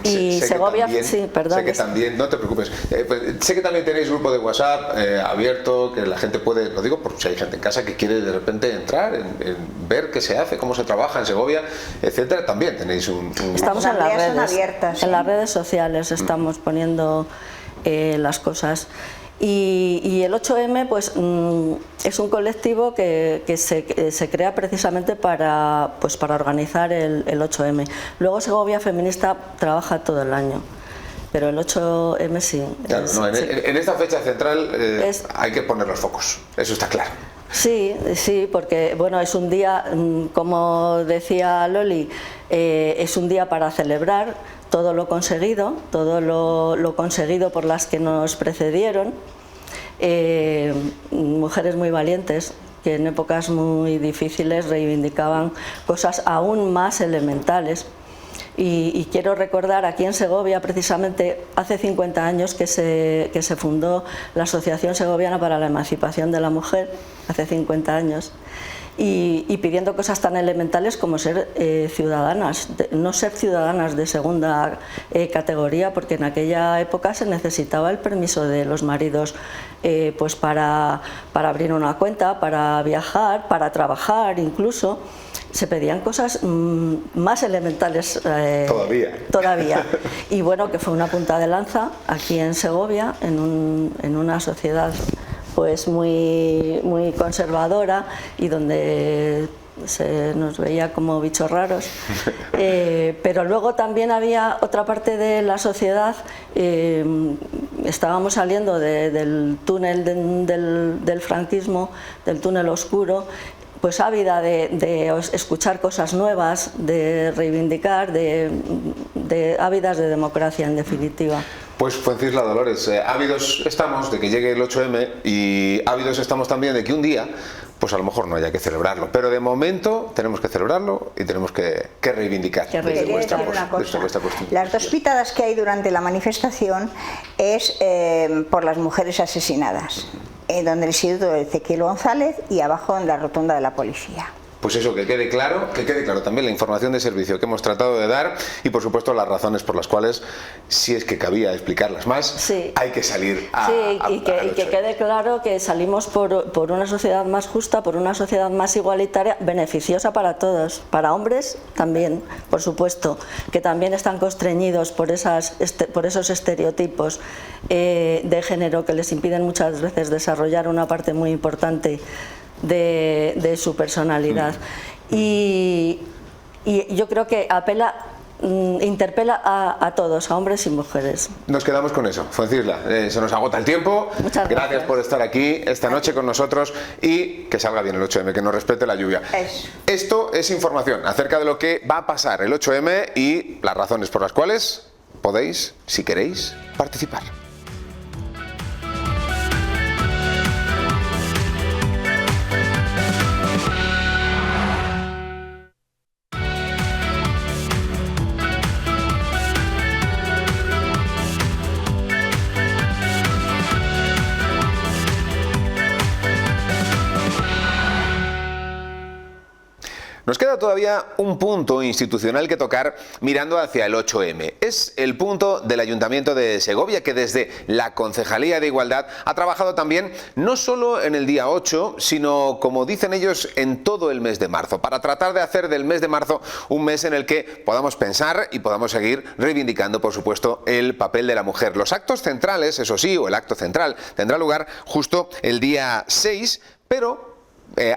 Y sé Segovia, también, sí, perdón. Sé que también, no te preocupes, sé que también tenéis grupo de WhatsApp abierto, que la gente puede, lo digo por si hay gente en casa que quiere de repente entrar, en ver qué se hace, cómo se trabaja en Segovia, etcétera. También tenéis un... Estamos en las redes, abiertas, en las redes sociales estamos poniendo las cosas. Y el 8M pues, es un colectivo que se crea precisamente para organizar el 8M. Luego Segovia Feminista trabaja todo el año. pero el 8M sí. Claro, en esta fecha central hay que poner los focos, eso está claro. Sí, porque bueno, es un día, como decía Loli, es un día para celebrar todo lo conseguido por las que nos precedieron, mujeres muy valientes que en épocas muy difíciles reivindicaban cosas aún más elementales. Y quiero recordar aquí en Segovia, precisamente hace 50 años que se fundó la Asociación Segoviana para la Emancipación de la Mujer, hace 50 años, y pidiendo cosas tan elementales como ser ciudadanas, no ser ciudadanas de segunda categoría, porque en aquella época se necesitaba el permiso de los maridos pues para abrir una cuenta, para viajar, para trabajar incluso. Se pedían cosas más elementales todavía. Y bueno, que fue una punta de lanza aquí en Segovia, en una sociedad pues muy conservadora y donde se nos veía como bichos raros, pero luego también había otra parte de la sociedad. Estábamos saliendo del túnel del franquismo, del túnel oscuro, pues ávida de escuchar cosas nuevas, de reivindicar, ávidas de democracia en definitiva. Pues Fuencisla Dolores, ávidos estamos de que llegue el 8M y ávidos estamos también de que un día pues a lo mejor no haya que celebrarlo, pero de momento tenemos que celebrarlo y tenemos que reivindicar. Quería decir una cosa. Las dos pitadas que hay durante la manifestación es por las mujeres asesinadas, donde el Instituto de Ezequiel González y abajo en la rotonda de la policía. Pues eso, que quede claro también la información de servicio que hemos tratado de dar y por supuesto las razones por las cuales, si es que cabía explicarlas más, sí, hay que salir y que quede claro que salimos por una sociedad más justa, por una sociedad más igualitaria, beneficiosa para todos, para hombres también, por supuesto, que también están constreñidos por esos estereotipos de género que les impiden muchas veces desarrollar una parte muy importante de su personalidad. Y yo creo que interpela a todos, a hombres y mujeres. Nos quedamos con eso. Fuencisla, se nos agota el tiempo. Muchas gracias por estar aquí esta noche con nosotros y que salga bien el 8M, que nos respete la lluvia. Esto es información acerca de lo que va a pasar el 8M y las razones por las cuales podéis, si queréis, participar. Nos queda todavía un punto institucional que tocar mirando hacia el 8M. Es el punto del Ayuntamiento de Segovia, que desde la Concejalía de Igualdad ha trabajado también no solo en el día 8, sino, como dicen ellos, en todo el mes de marzo, para tratar de hacer del mes de marzo un mes en el que podamos pensar y podamos seguir reivindicando, por supuesto, el papel de la mujer. Los actos centrales, eso sí, o el acto central, tendrá lugar justo el día 6, pero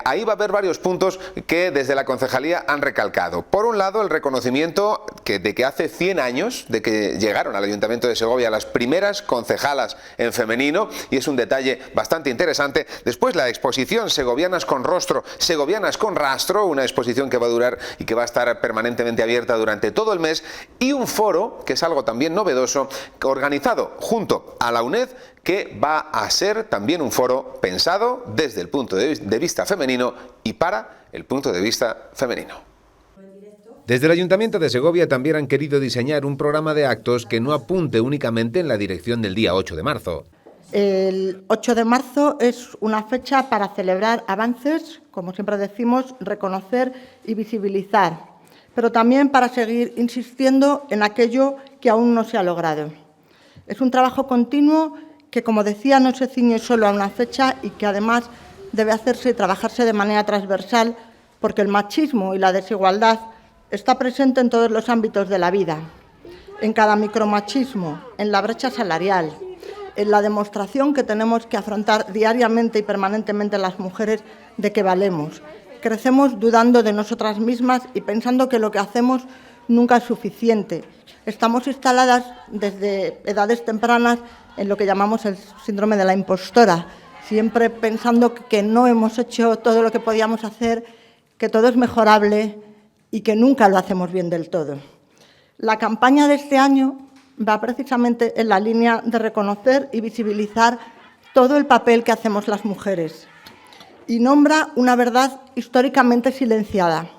ahí va a haber varios puntos que desde la concejalía han recalcado. Por un lado, el reconocimiento de que hace 100 años de que llegaron al Ayuntamiento de Segovia las primeras concejalas en femenino, y es un detalle bastante interesante. Después, la exposición Segovianas con Rostro, Segovianas con Rastro, una exposición que va a durar y que va a estar permanentemente abierta durante todo el mes, y un foro, que es algo también novedoso, organizado junto a la UNED, que va a ser también un foro pensado desde el punto de vista femenino y para el punto de vista femenino. Desde el Ayuntamiento de Segovia también han querido diseñar un programa de actos que no apunte únicamente en la dirección del día 8 de marzo. El 8 de marzo es una fecha para celebrar avances, como siempre decimos, reconocer y visibilizar, pero también para seguir insistiendo en aquello que aún no se ha logrado. Es un trabajo continuo que, como decía, no se ciñe solo a una fecha y que además debe hacerse y trabajarse de manera transversal, porque el machismo y la desigualdad está presente en todos los ámbitos de la vida, en cada micromachismo, en la brecha salarial, en la demostración que tenemos que afrontar diariamente y permanentemente las mujeres de que valemos. Crecemos dudando de nosotras mismas y pensando que lo que hacemos nunca es suficiente. Estamos instaladas desde edades tempranas en lo que llamamos el síndrome de la impostora, siempre pensando que no hemos hecho todo lo que podíamos hacer, que todo es mejorable y que nunca lo hacemos bien del todo. La campaña de este año va precisamente en la línea de reconocer y visibilizar todo el papel que hacemos las mujeres y nombra una verdad históricamente silenciada.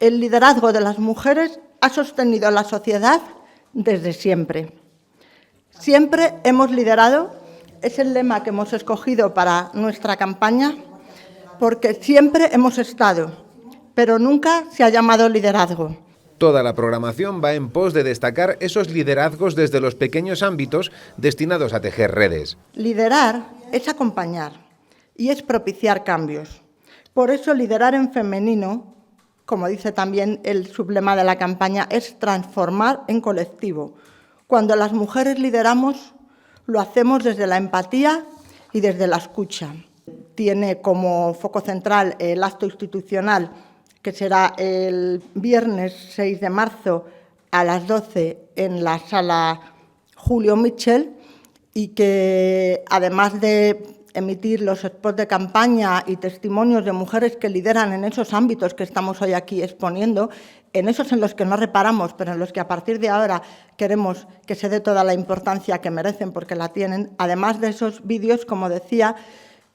El liderazgo de las mujeres ha sostenido la sociedad desde siempre. Siempre hemos liderado, es el lema que hemos escogido para nuestra campaña, porque siempre hemos estado, pero nunca se ha llamado liderazgo. Toda la programación va en pos de destacar esos liderazgos desde los pequeños ámbitos destinados a tejer redes. Liderar es acompañar y es propiciar cambios. Por eso liderar en femenino, como dice también el sublema de la campaña, es transformar en colectivo. Cuando las mujeres lideramos, lo hacemos desde la empatía y desde la escucha. Tiene como foco central el acto institucional, que será el viernes 6 de marzo a las 12 en la sala Julio Mitchell, y que además de emitir los spots de campaña y testimonios de mujeres que lideran en esos ámbitos que estamos hoy aquí exponiendo, en esos en los que no reparamos, pero en los que a partir de ahora queremos que se dé toda la importancia que merecen porque la tienen, además de esos vídeos, como decía,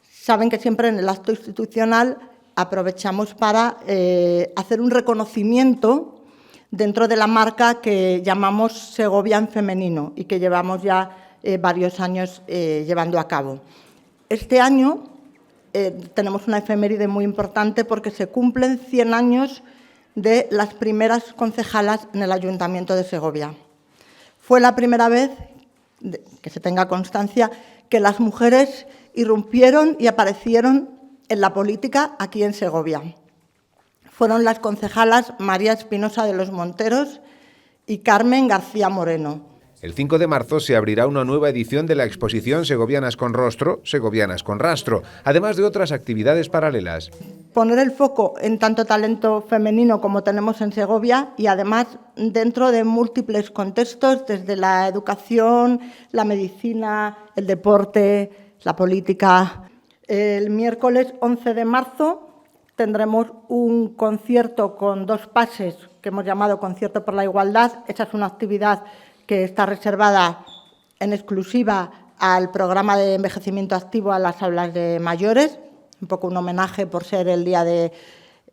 saben que siempre en el acto institucional aprovechamos para hacer un reconocimiento dentro de la marca que llamamos Segovia en femenino y que llevamos ya varios años llevando a cabo. Este año tenemos una efeméride muy importante porque se cumplen 100 años de las primeras concejalas en el Ayuntamiento de Segovia. Fue la primera vez, que se tenga constancia, que las mujeres irrumpieron y aparecieron en la política aquí en Segovia. Fueron las concejalas María Espinosa de los Monteros y Carmen García Moreno. El 5 de marzo se abrirá una nueva edición de la exposición Segovianas con Rostro, Segovianas con Rastro, además de otras actividades paralelas. Poner el foco en tanto talento femenino como tenemos en Segovia y además dentro de múltiples contextos, desde la educación, la medicina, el deporte, la política. El miércoles 11 de marzo tendremos un concierto con 2 pases que hemos llamado Concierto por la Igualdad. Esa es una actividad que está reservada en exclusiva al programa de envejecimiento activo a las aulas de mayores, un poco un homenaje por ser el día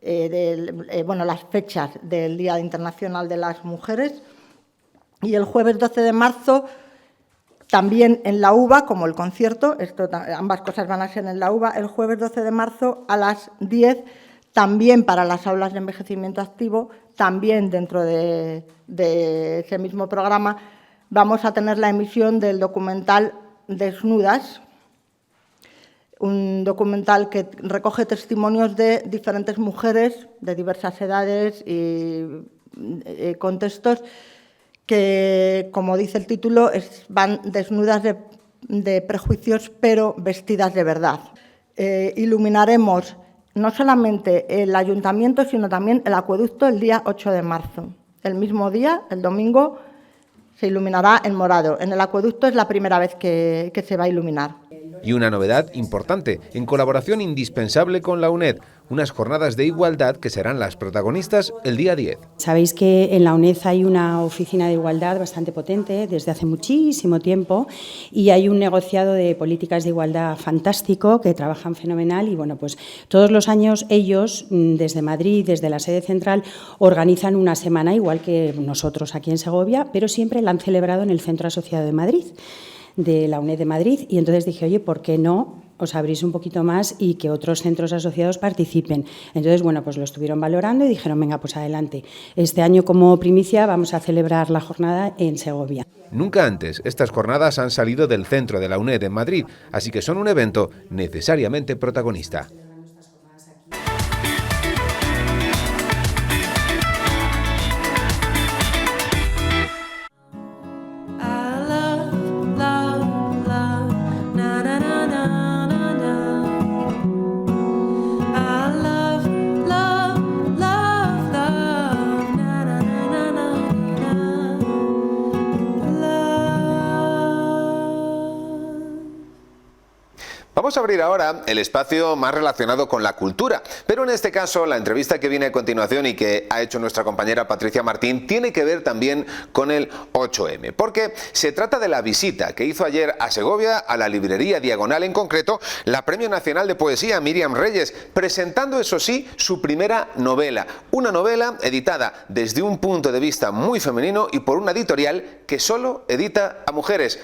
las fechas del Día Internacional de las Mujeres. Y el jueves 12 de marzo, también en la UBA, como el concierto, ambas cosas van a ser en la UBA, el jueves 12 de marzo a las 10, también para las aulas de envejecimiento activo, también dentro de ese mismo programa, vamos a tener la emisión del documental Desnudas, un documental que recoge testimonios de diferentes mujeres de diversas edades y contextos que, como dice el título, van desnudas de prejuicios, pero vestidas de verdad. Iluminaremos no solamente el ayuntamiento, sino también el acueducto el día 8 de marzo. El mismo día, el domingo, se iluminará en morado. En el acueducto es la primera vez que se va a iluminar. Y una novedad importante, en colaboración indispensable con la UNED, unas jornadas de igualdad que serán las protagonistas el día 10. Sabéis que en la UNED hay una oficina de igualdad bastante potente desde hace muchísimo tiempo y hay un negociado de políticas de igualdad fantástico que trabajan fenomenal y bueno, pues todos los años ellos desde Madrid, desde la sede central, organizan una semana igual que nosotros aquí en Segovia, pero siempre la han celebrado en el Centro Asociado de Madrid, de la UNED de Madrid, y entonces dije, oye, ¿por qué no os abrís un poquito más y que otros centros asociados participen? Entonces, bueno, pues lo estuvieron valorando y dijeron, venga, pues adelante. Este año, como primicia, vamos a celebrar la jornada en Segovia. Nunca antes estas jornadas han salido del centro de la UNED en Madrid, así que son un evento necesariamente protagonista. Vamos a abrir ahora el espacio más relacionado con la cultura, pero en este caso la entrevista que viene a continuación y que ha hecho nuestra compañera Patricia Martín tiene que ver también con el 8M, porque se trata de la visita que hizo ayer a Segovia, a la librería Diagonal, en concreto la Premio Nacional de Poesía Míriam Reyes, presentando, eso sí, su primera novela, una novela editada desde un punto de vista muy femenino y por una editorial que solo edita a mujeres.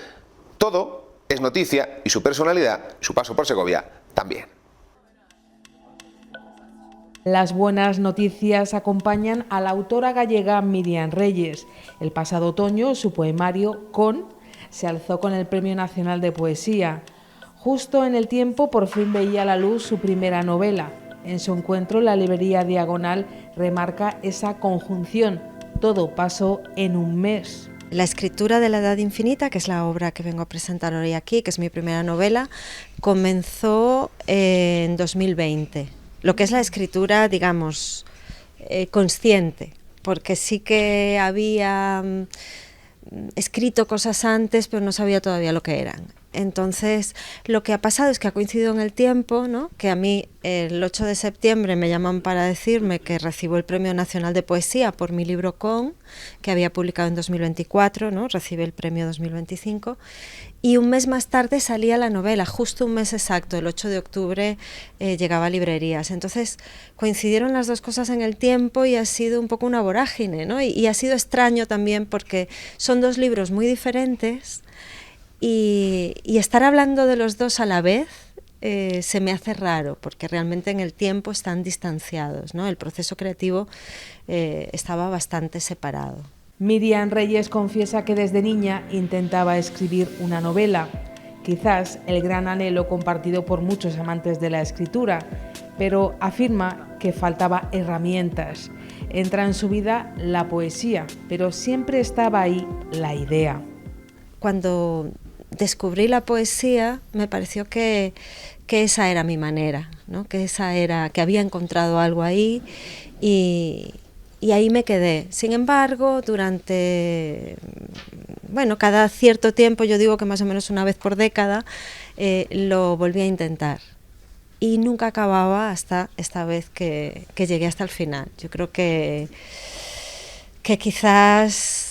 Todo es noticia y su personalidad, su paso por Segovia, también. Las buenas noticias acompañan a la autora gallega Míriam Reyes. El pasado otoño, su poemario Con se alzó con el Premio Nacional de Poesía. Justo en el tiempo, por fin veía la luz su primera novela. En su encuentro, la librería Diagonal remarca esa conjunción. Todo pasó en un mes. La escritura de la Edad Infinita, que es la obra que vengo a presentar hoy aquí, que es mi primera novela, comenzó en 2020. Lo que es la escritura, digamos, consciente, porque sí que había escrito cosas antes, pero no sabía todavía lo que eran. Entonces, lo que ha pasado es que ha coincidido en el tiempo, ¿no? Que a mí el 8 de septiembre me llaman para decirme que recibo el Premio Nacional de Poesía por mi libro Con, que había publicado en 2024, ¿no? Recibe el premio 2025, y un mes más tarde salía la novela, justo un mes exacto, el 8 de octubre llegaba a librerías. Entonces, coincidieron las dos cosas en el tiempo y ha sido un poco una vorágine, ¿no? Y ha sido extraño también porque son dos libros muy diferentes. Y estar hablando de los dos a la vez se me hace raro, porque realmente en el tiempo están distanciados, ¿no? El proceso creativo estaba bastante separado. Míriam Reyes confiesa que desde niña intentaba escribir una novela, quizás el gran anhelo compartido por muchos amantes de la escritura, pero afirma que faltaba herramientas. Entra en su vida la poesía, pero siempre estaba ahí la idea. Cuando descubrí la poesía, me pareció que esa era mi manera, ¿no? Que había encontrado algo ahí y ahí me quedé. Sin embargo, cada cierto tiempo, yo digo que más o menos una vez por década, lo volví a intentar. Y nunca acababa hasta esta vez que llegué hasta el final. Yo creo que quizás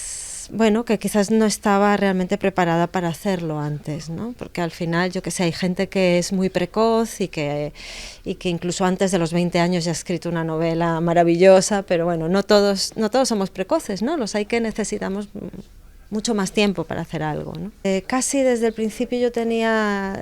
no estaba realmente preparada para hacerlo antes, ¿no? Porque al final, yo que sé, hay gente que es muy precoz y que incluso antes de los 20 años ya ha escrito una novela maravillosa, pero bueno, no todos somos precoces, ¿no? Los hay que necesitamos mucho más tiempo para hacer algo, ¿no? Casi desde el principio yo tenía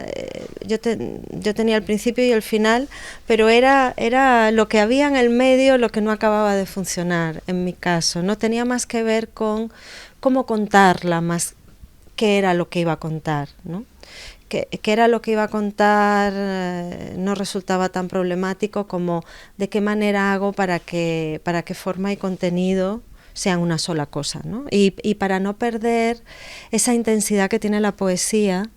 el principio y el final, pero era lo que había en el medio lo que no acababa de funcionar en mi caso. No tenía más que ver con cómo contarla, más qué era lo que iba a contar, ¿no? Qué era lo que iba a contar no resultaba tan problemático como de qué manera hago para que forma y contenido sean una sola cosa, ¿no? Y para no perder esa intensidad que tiene la poesía,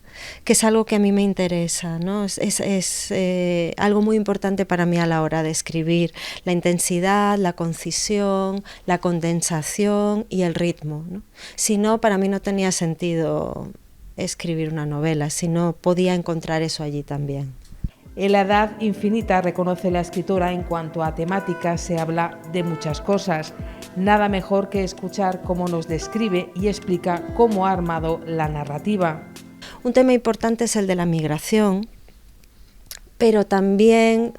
que es algo que a mí me interesa, ¿no? Es algo muy importante para mí a la hora de escribir, la intensidad, la concisión, la condensación y el ritmo, ¿no? Si no, para mí no tenía sentido escribir una novela, si no podía encontrar eso allí también. En la Edad Infinita, reconoce la escritora, en cuanto a temáticas se habla de muchas cosas. Nada mejor que escuchar cómo nos describe y explica cómo ha armado la narrativa. Un tema importante es el de la migración, pero también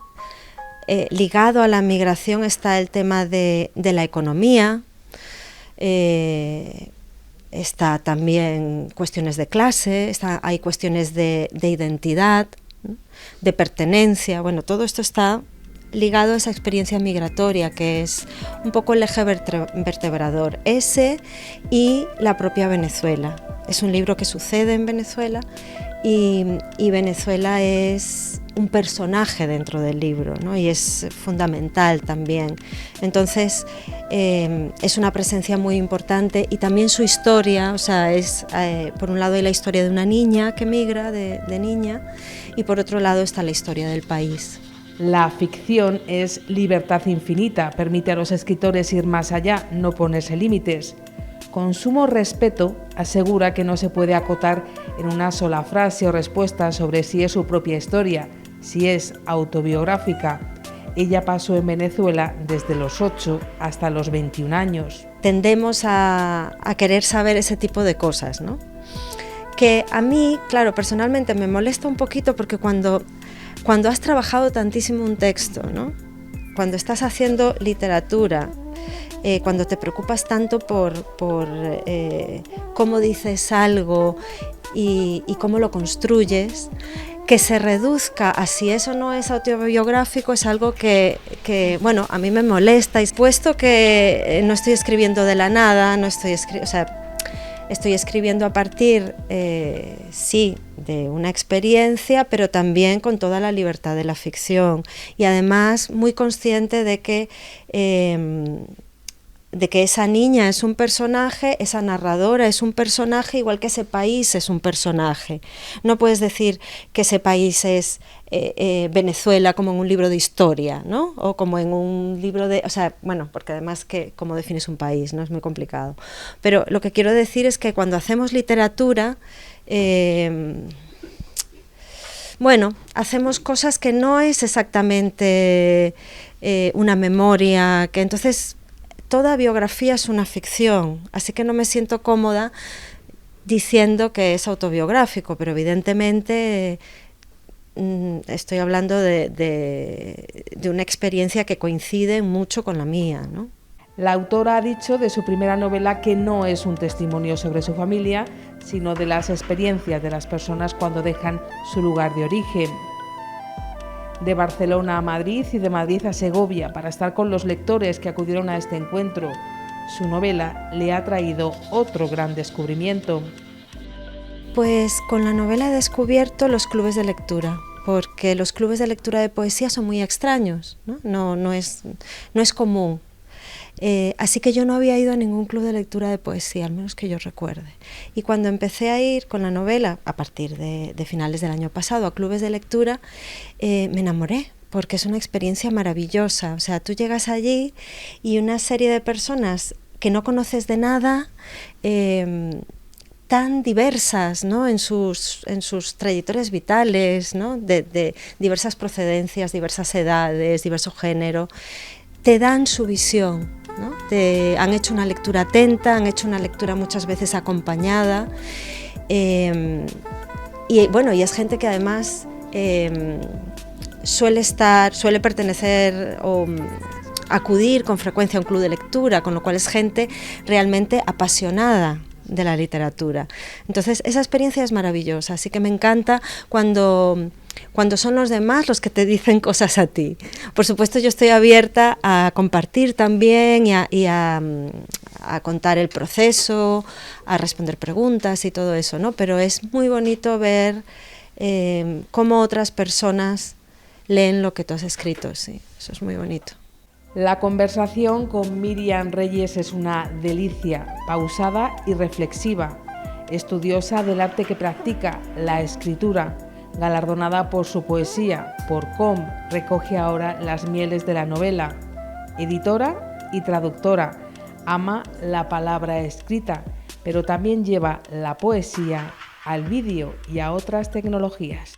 ligado a la migración está el tema de la economía, está también cuestiones de clase, hay cuestiones de identidad, de pertenencia. Bueno, todo esto está ligado a esa experiencia migratoria, que es un poco el eje vertebrador, ese y la propia Venezuela. Es un libro que sucede en Venezuela y Venezuela es un personaje dentro del libro, ¿no? Y es fundamental también. Entonces es una presencia muy importante y también su historia, o sea, por un lado hay la historia de una niña que migra, de niña, y por otro lado está la historia del país. La ficción es libertad infinita, permite a los escritores ir más allá, no ponerse límites. Con sumo respeto, Asegura que no se puede acotar en una sola frase o respuesta sobre si es su propia historia, si es autobiográfica. Ella pasó en Venezuela desde los 8 hasta los 21 años. Tendemos a querer saber ese tipo de cosas, ¿no? Que a mí, claro, personalmente me molesta un poquito porque cuando has trabajado tantísimo un texto, ¿no? Cuando estás haciendo literatura, cuando te preocupas tanto por cómo dices algo y cómo lo construyes, que se reduzca a si eso no es autobiográfico es algo que bueno, a mí me molesta. Y puesto que no estoy escribiendo de la nada, estoy escribiendo a partir, sí, de una experiencia, pero también con toda la libertad de la ficción. Y además muy consciente de que esa niña es un personaje, esa narradora es un personaje, igual que ese país es un personaje. No puedes decir que ese país es Venezuela como en un libro de historia, ¿no? O como en un libro de... O sea, bueno, porque además que cómo defines un país, ¿no? Es muy complicado. Pero lo que quiero decir es que cuando hacemos literatura, bueno, hacemos cosas que no es exactamente una memoria, que entonces... Toda biografía es una ficción, así que no me siento cómoda diciendo que es autobiográfico, pero evidentemente estoy hablando de una experiencia que coincide mucho con la mía, ¿no? La autora ha dicho de su primera novela que no es un testimonio sobre su familia, sino de las experiencias de las personas cuando dejan su lugar de origen. De Barcelona a Madrid y de Madrid a Segovia para estar con los lectores que acudieron a este encuentro. Su novela le ha traído otro gran descubrimiento. Pues con la novela he descubierto los clubes de lectura, porque los clubes de lectura de poesía son muy extraños, ¿no? No es común. Así que yo no había ido a ningún club de lectura de poesía, al menos que yo recuerde. Y cuando empecé a ir con la novela, a partir de finales del año pasado, a clubes de lectura, me enamoré, porque es una experiencia maravillosa. O sea, tú llegas allí y una serie de personas que no conoces de nada, tan diversas, ¿no? en sus trayectorias vitales, ¿no? de diversas procedencias, diversas edades, diverso género, te dan su visión, ¿no? Han hecho una lectura atenta, han hecho una lectura muchas veces acompañada, y bueno, y es gente que además suele pertenecer o acudir con frecuencia a un club de lectura, con lo cual es gente realmente apasionada de la literatura. Entonces esa experiencia es maravillosa, así que me encanta cuando son los demás los que te dicen cosas a ti. Por supuesto, yo estoy abierta a compartir también y a contar el proceso, a responder preguntas y todo eso, ¿no? Pero es muy bonito ver cómo otras personas leen lo que tú has escrito, sí, eso es muy bonito. La conversación con Miriam Reyes es una delicia, pausada y reflexiva, estudiosa del arte que practica, la escritura. Galardonada por su poesía, por Com, recoge ahora las mieles de la novela. Editora y traductora, ama la palabra escrita, pero también lleva la poesía al vídeo y a otras tecnologías.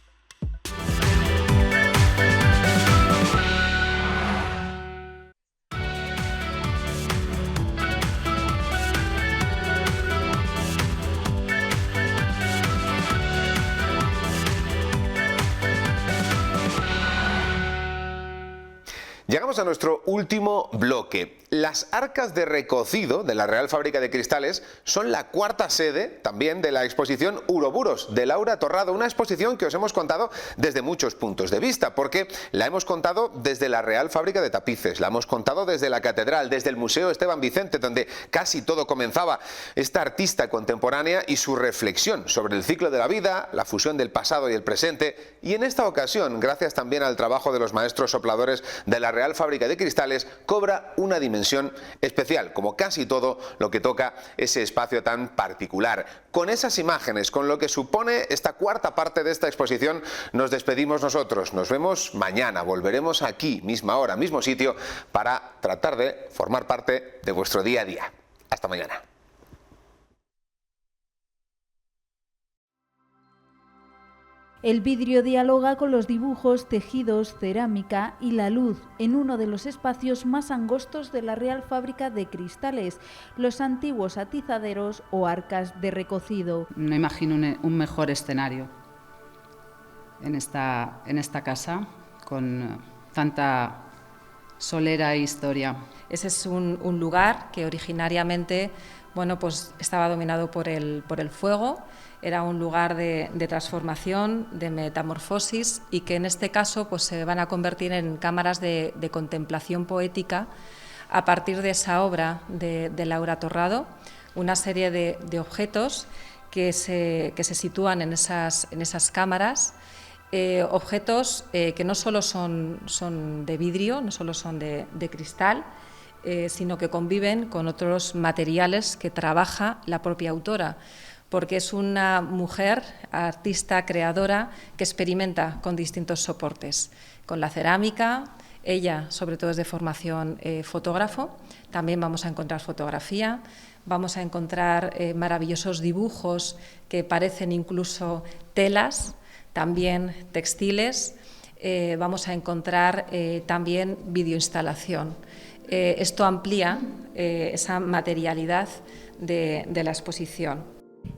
Llegamos a nuestro último bloque. Las arcas de recocido de la Real Fábrica de Cristales son la cuarta sede también de la exposición Uroburos de Laura Torrado, una exposición que os hemos contado desde muchos puntos de vista, porque la hemos contado desde la Real Fábrica de Tapices, la hemos contado desde la Catedral, desde el Museo Esteban Vicente, donde casi todo comenzaba, esta artista contemporánea y su reflexión sobre el ciclo de la vida, la fusión del pasado y el presente, y en esta ocasión, gracias también al trabajo de los maestros sopladores de la Real Fábrica de Cristales, cobra una dimensión especial, como casi todo lo que toca ese espacio tan particular. Con esas imágenes, con lo que supone esta cuarta parte de esta exposición, nos despedimos nosotros. Nos vemos mañana, volveremos aquí, misma hora, mismo sitio, para tratar de formar parte de vuestro día a día. Hasta mañana. El vidrio dialoga con los dibujos, tejidos, cerámica y la luz en uno de los espacios más angostos de la Real Fábrica de Cristales, los antiguos atizaderos o arcas de recocido. No imagino un mejor escenario en esta casa con tanta solera e historia. Ese es un lugar que originariamente pues estaba dominado por el fuego, era un lugar de transformación, de metamorfosis, y que en este caso pues se van a convertir en cámaras de contemplación poética a partir de esa obra de Laura Torrado, una serie de objetos que se sitúan en esas cámaras, objetos que no solo son de vidrio, no solo son de cristal, sino que conviven con otros materiales que trabaja la propia autora, porque es una mujer, artista, creadora, que experimenta con distintos soportes, con la cerámica. Ella, sobre todo, es de formación fotógrafo, también vamos a encontrar fotografía, vamos a encontrar maravillosos dibujos que parecen incluso telas, también textiles, vamos a encontrar también videoinstalación. Esto amplía esa materialidad de la exposición.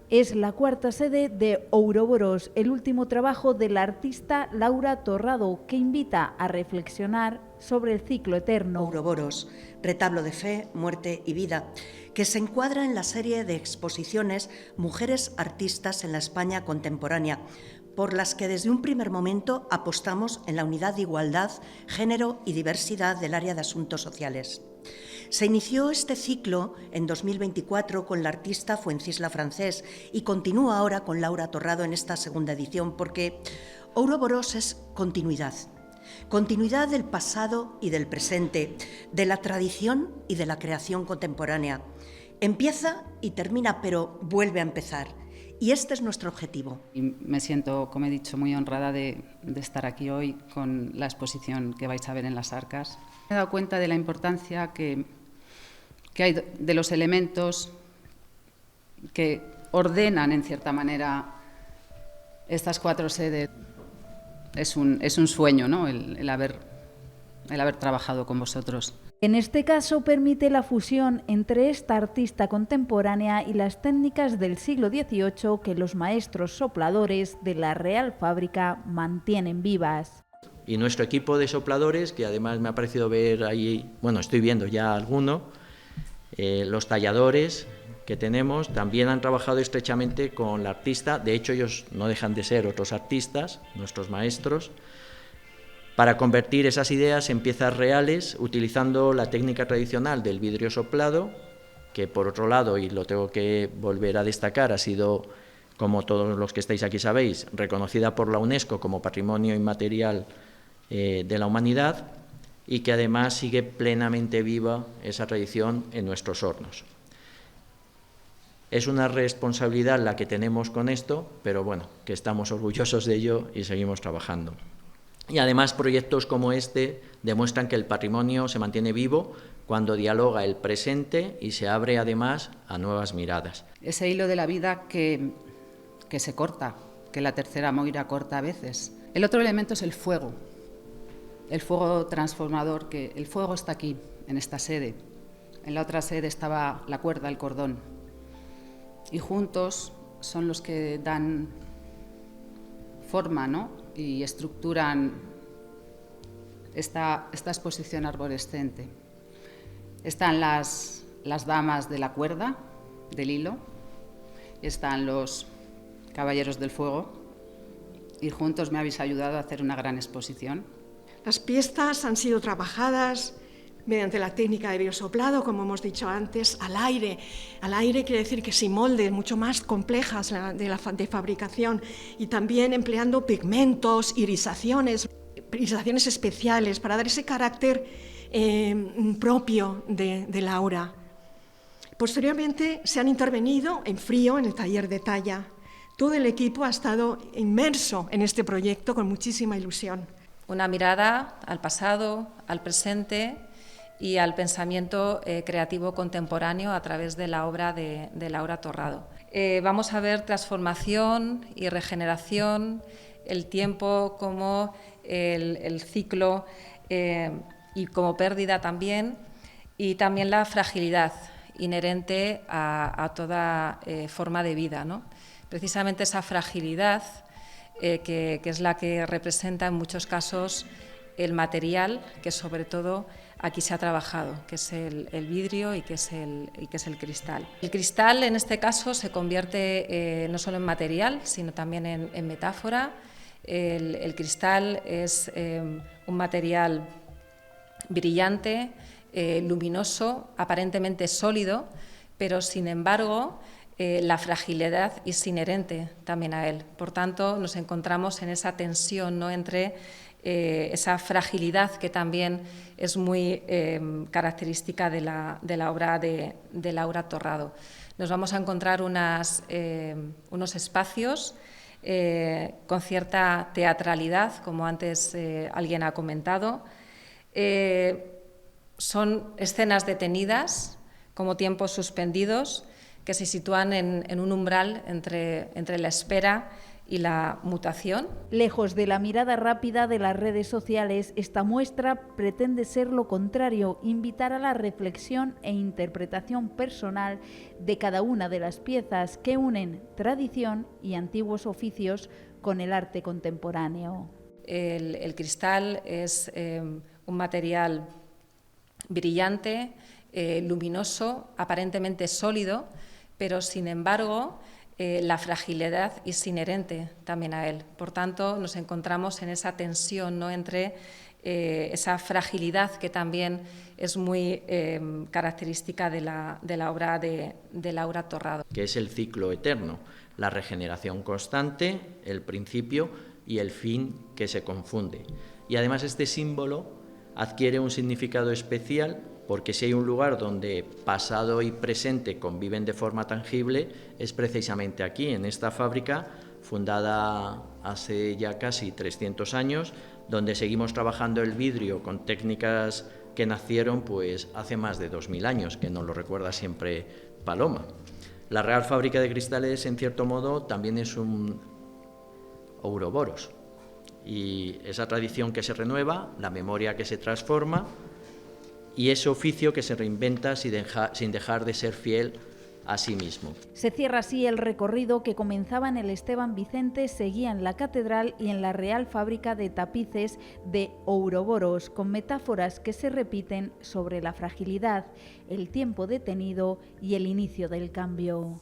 Es la cuarta sede de Ouroboros, el último trabajo de la artista Laura Torrado, que invita a reflexionar sobre el ciclo eterno. Ouroboros, retablo de fe, muerte y vida, que se encuadra en la serie de exposiciones Mujeres Artistas en la España Contemporánea, por las que desde un primer momento apostamos en la unidad de igualdad, género y diversidad del área de asuntos sociales. Se inició este ciclo en 2024 con la artista Fuencisla Francés y continúa ahora con Laura Torrado en esta segunda edición, porque Ouroboros es continuidad. Continuidad del pasado y del presente, de la tradición y de la creación contemporánea. Empieza y termina, pero vuelve a empezar. Y este es nuestro objetivo. Y me siento, como he dicho, muy honrada de estar aquí hoy con la exposición que vais a ver en las Arcas. Me he dado cuenta de la importancia que hay de los elementos que ordenan, en cierta manera, estas cuatro sedes. Es un sueño, ¿no? el haber trabajado con vosotros. En este caso permite la fusión entre esta artista contemporánea y las técnicas del siglo XVIII que los maestros sopladores de la Real Fábrica mantienen vivas. Y nuestro equipo de sopladores, que además me ha parecido ver ahí, bueno, estoy viendo ya alguno, los talladores que tenemos también han trabajado estrechamente con la artista. De hecho, ellos no dejan de ser otros artistas, nuestros maestros, para convertir esas ideas en piezas reales utilizando la técnica tradicional del vidrio soplado, que por otro lado, y lo tengo que volver a destacar, ha sido, como todos los que estáis aquí sabéis, reconocida por la UNESCO como Patrimonio Inmaterial de la Humanidad, y que además sigue plenamente viva esa tradición en nuestros hornos. Es una responsabilidad la que tenemos con esto, pero bueno, que estamos orgullosos de ello y seguimos trabajando. Y además proyectos como este demuestran que el patrimonio se mantiene vivo cuando dialoga el presente y se abre además a nuevas miradas. Ese hilo de la vida que se corta, que la tercera moira corta a veces. El otro elemento es el fuego transformador, que el fuego está aquí, en esta sede. En la otra sede estaba la cuerda, el cordón. Y juntos son los que dan forma, ¿no? Y estructuran esta exposición arborescente. Están las damas de la cuerda, del hilo, están los caballeros del fuego, y juntos me habéis ayudado a hacer una gran exposición. Las piezas han sido trabajadas mediante la técnica de biosoplado, como hemos dicho antes, al aire. Al aire quiere decir que sin moldes mucho más complejas de fabricación, y también empleando pigmentos, irisaciones especiales para dar ese carácter propio de Laura. Posteriormente se han intervenido en frío en el taller de talla. Todo el equipo ha estado inmerso en este proyecto con muchísima ilusión. Una mirada al pasado, al presente y al pensamiento creativo contemporáneo a través de la obra de Laura Torrado. Vamos a ver transformación y regeneración el tiempo como el ciclo y como pérdida también, y también la fragilidad inherente a toda forma de vida, ¿no? Precisamente esa fragilidad que es la que representa en muchos casos el material que sobre todo aquí se ha trabajado, que es el vidrio y que es el cristal. El cristal en este caso se convierte no solo en material, sino también en metáfora. El cristal es un material brillante, luminoso, aparentemente sólido, pero sin embargo la fragilidad es inherente también a él. Por tanto, nos encontramos en esa tensión, ¿no?, entre esa fragilidad que también es muy característica de la obra de Laura Torrado. Nos vamos a encontrar unos espacios con cierta teatralidad, como antes alguien ha comentado. Son escenas detenidas, como tiempos suspendidos, que se sitúan en un umbral entre la espera y la mutación. Lejos de la mirada rápida de las redes sociales, esta muestra pretende ser lo contrario, invitar a la reflexión e interpretación personal de cada una de las piezas que unen tradición y antiguos oficios con el arte contemporáneo. El cristal es un material brillante, luminoso, aparentemente sólido, pero sin embargo la fragilidad es inherente también a él. Por tanto, nos encontramos en esa tensión, ¿no?, entre esa fragilidad que también es muy característica de la obra de Laura Torrado. Que es el ciclo eterno, la regeneración constante, el principio y el fin que se confunde. Y además este símbolo adquiere un significado especial porque si hay un lugar donde pasado y presente conviven de forma tangible, es precisamente aquí, en esta fábrica, fundada hace ya casi 300 años, donde seguimos trabajando el vidrio con técnicas que nacieron pues hace más de 2000 años, que nos lo recuerda siempre Paloma. La Real Fábrica de Cristales, en cierto modo, también es un ouroboros, y esa tradición que se renueva, la memoria que se transforma, y ese oficio que se reinventa sin dejar de ser fiel a sí mismo. Se cierra así el recorrido que comenzaba en el Esteban Vicente, seguía en la Catedral y en la Real Fábrica de Tapices de Ouroboros, con metáforas que se repiten sobre la fragilidad, el tiempo detenido y el inicio del cambio.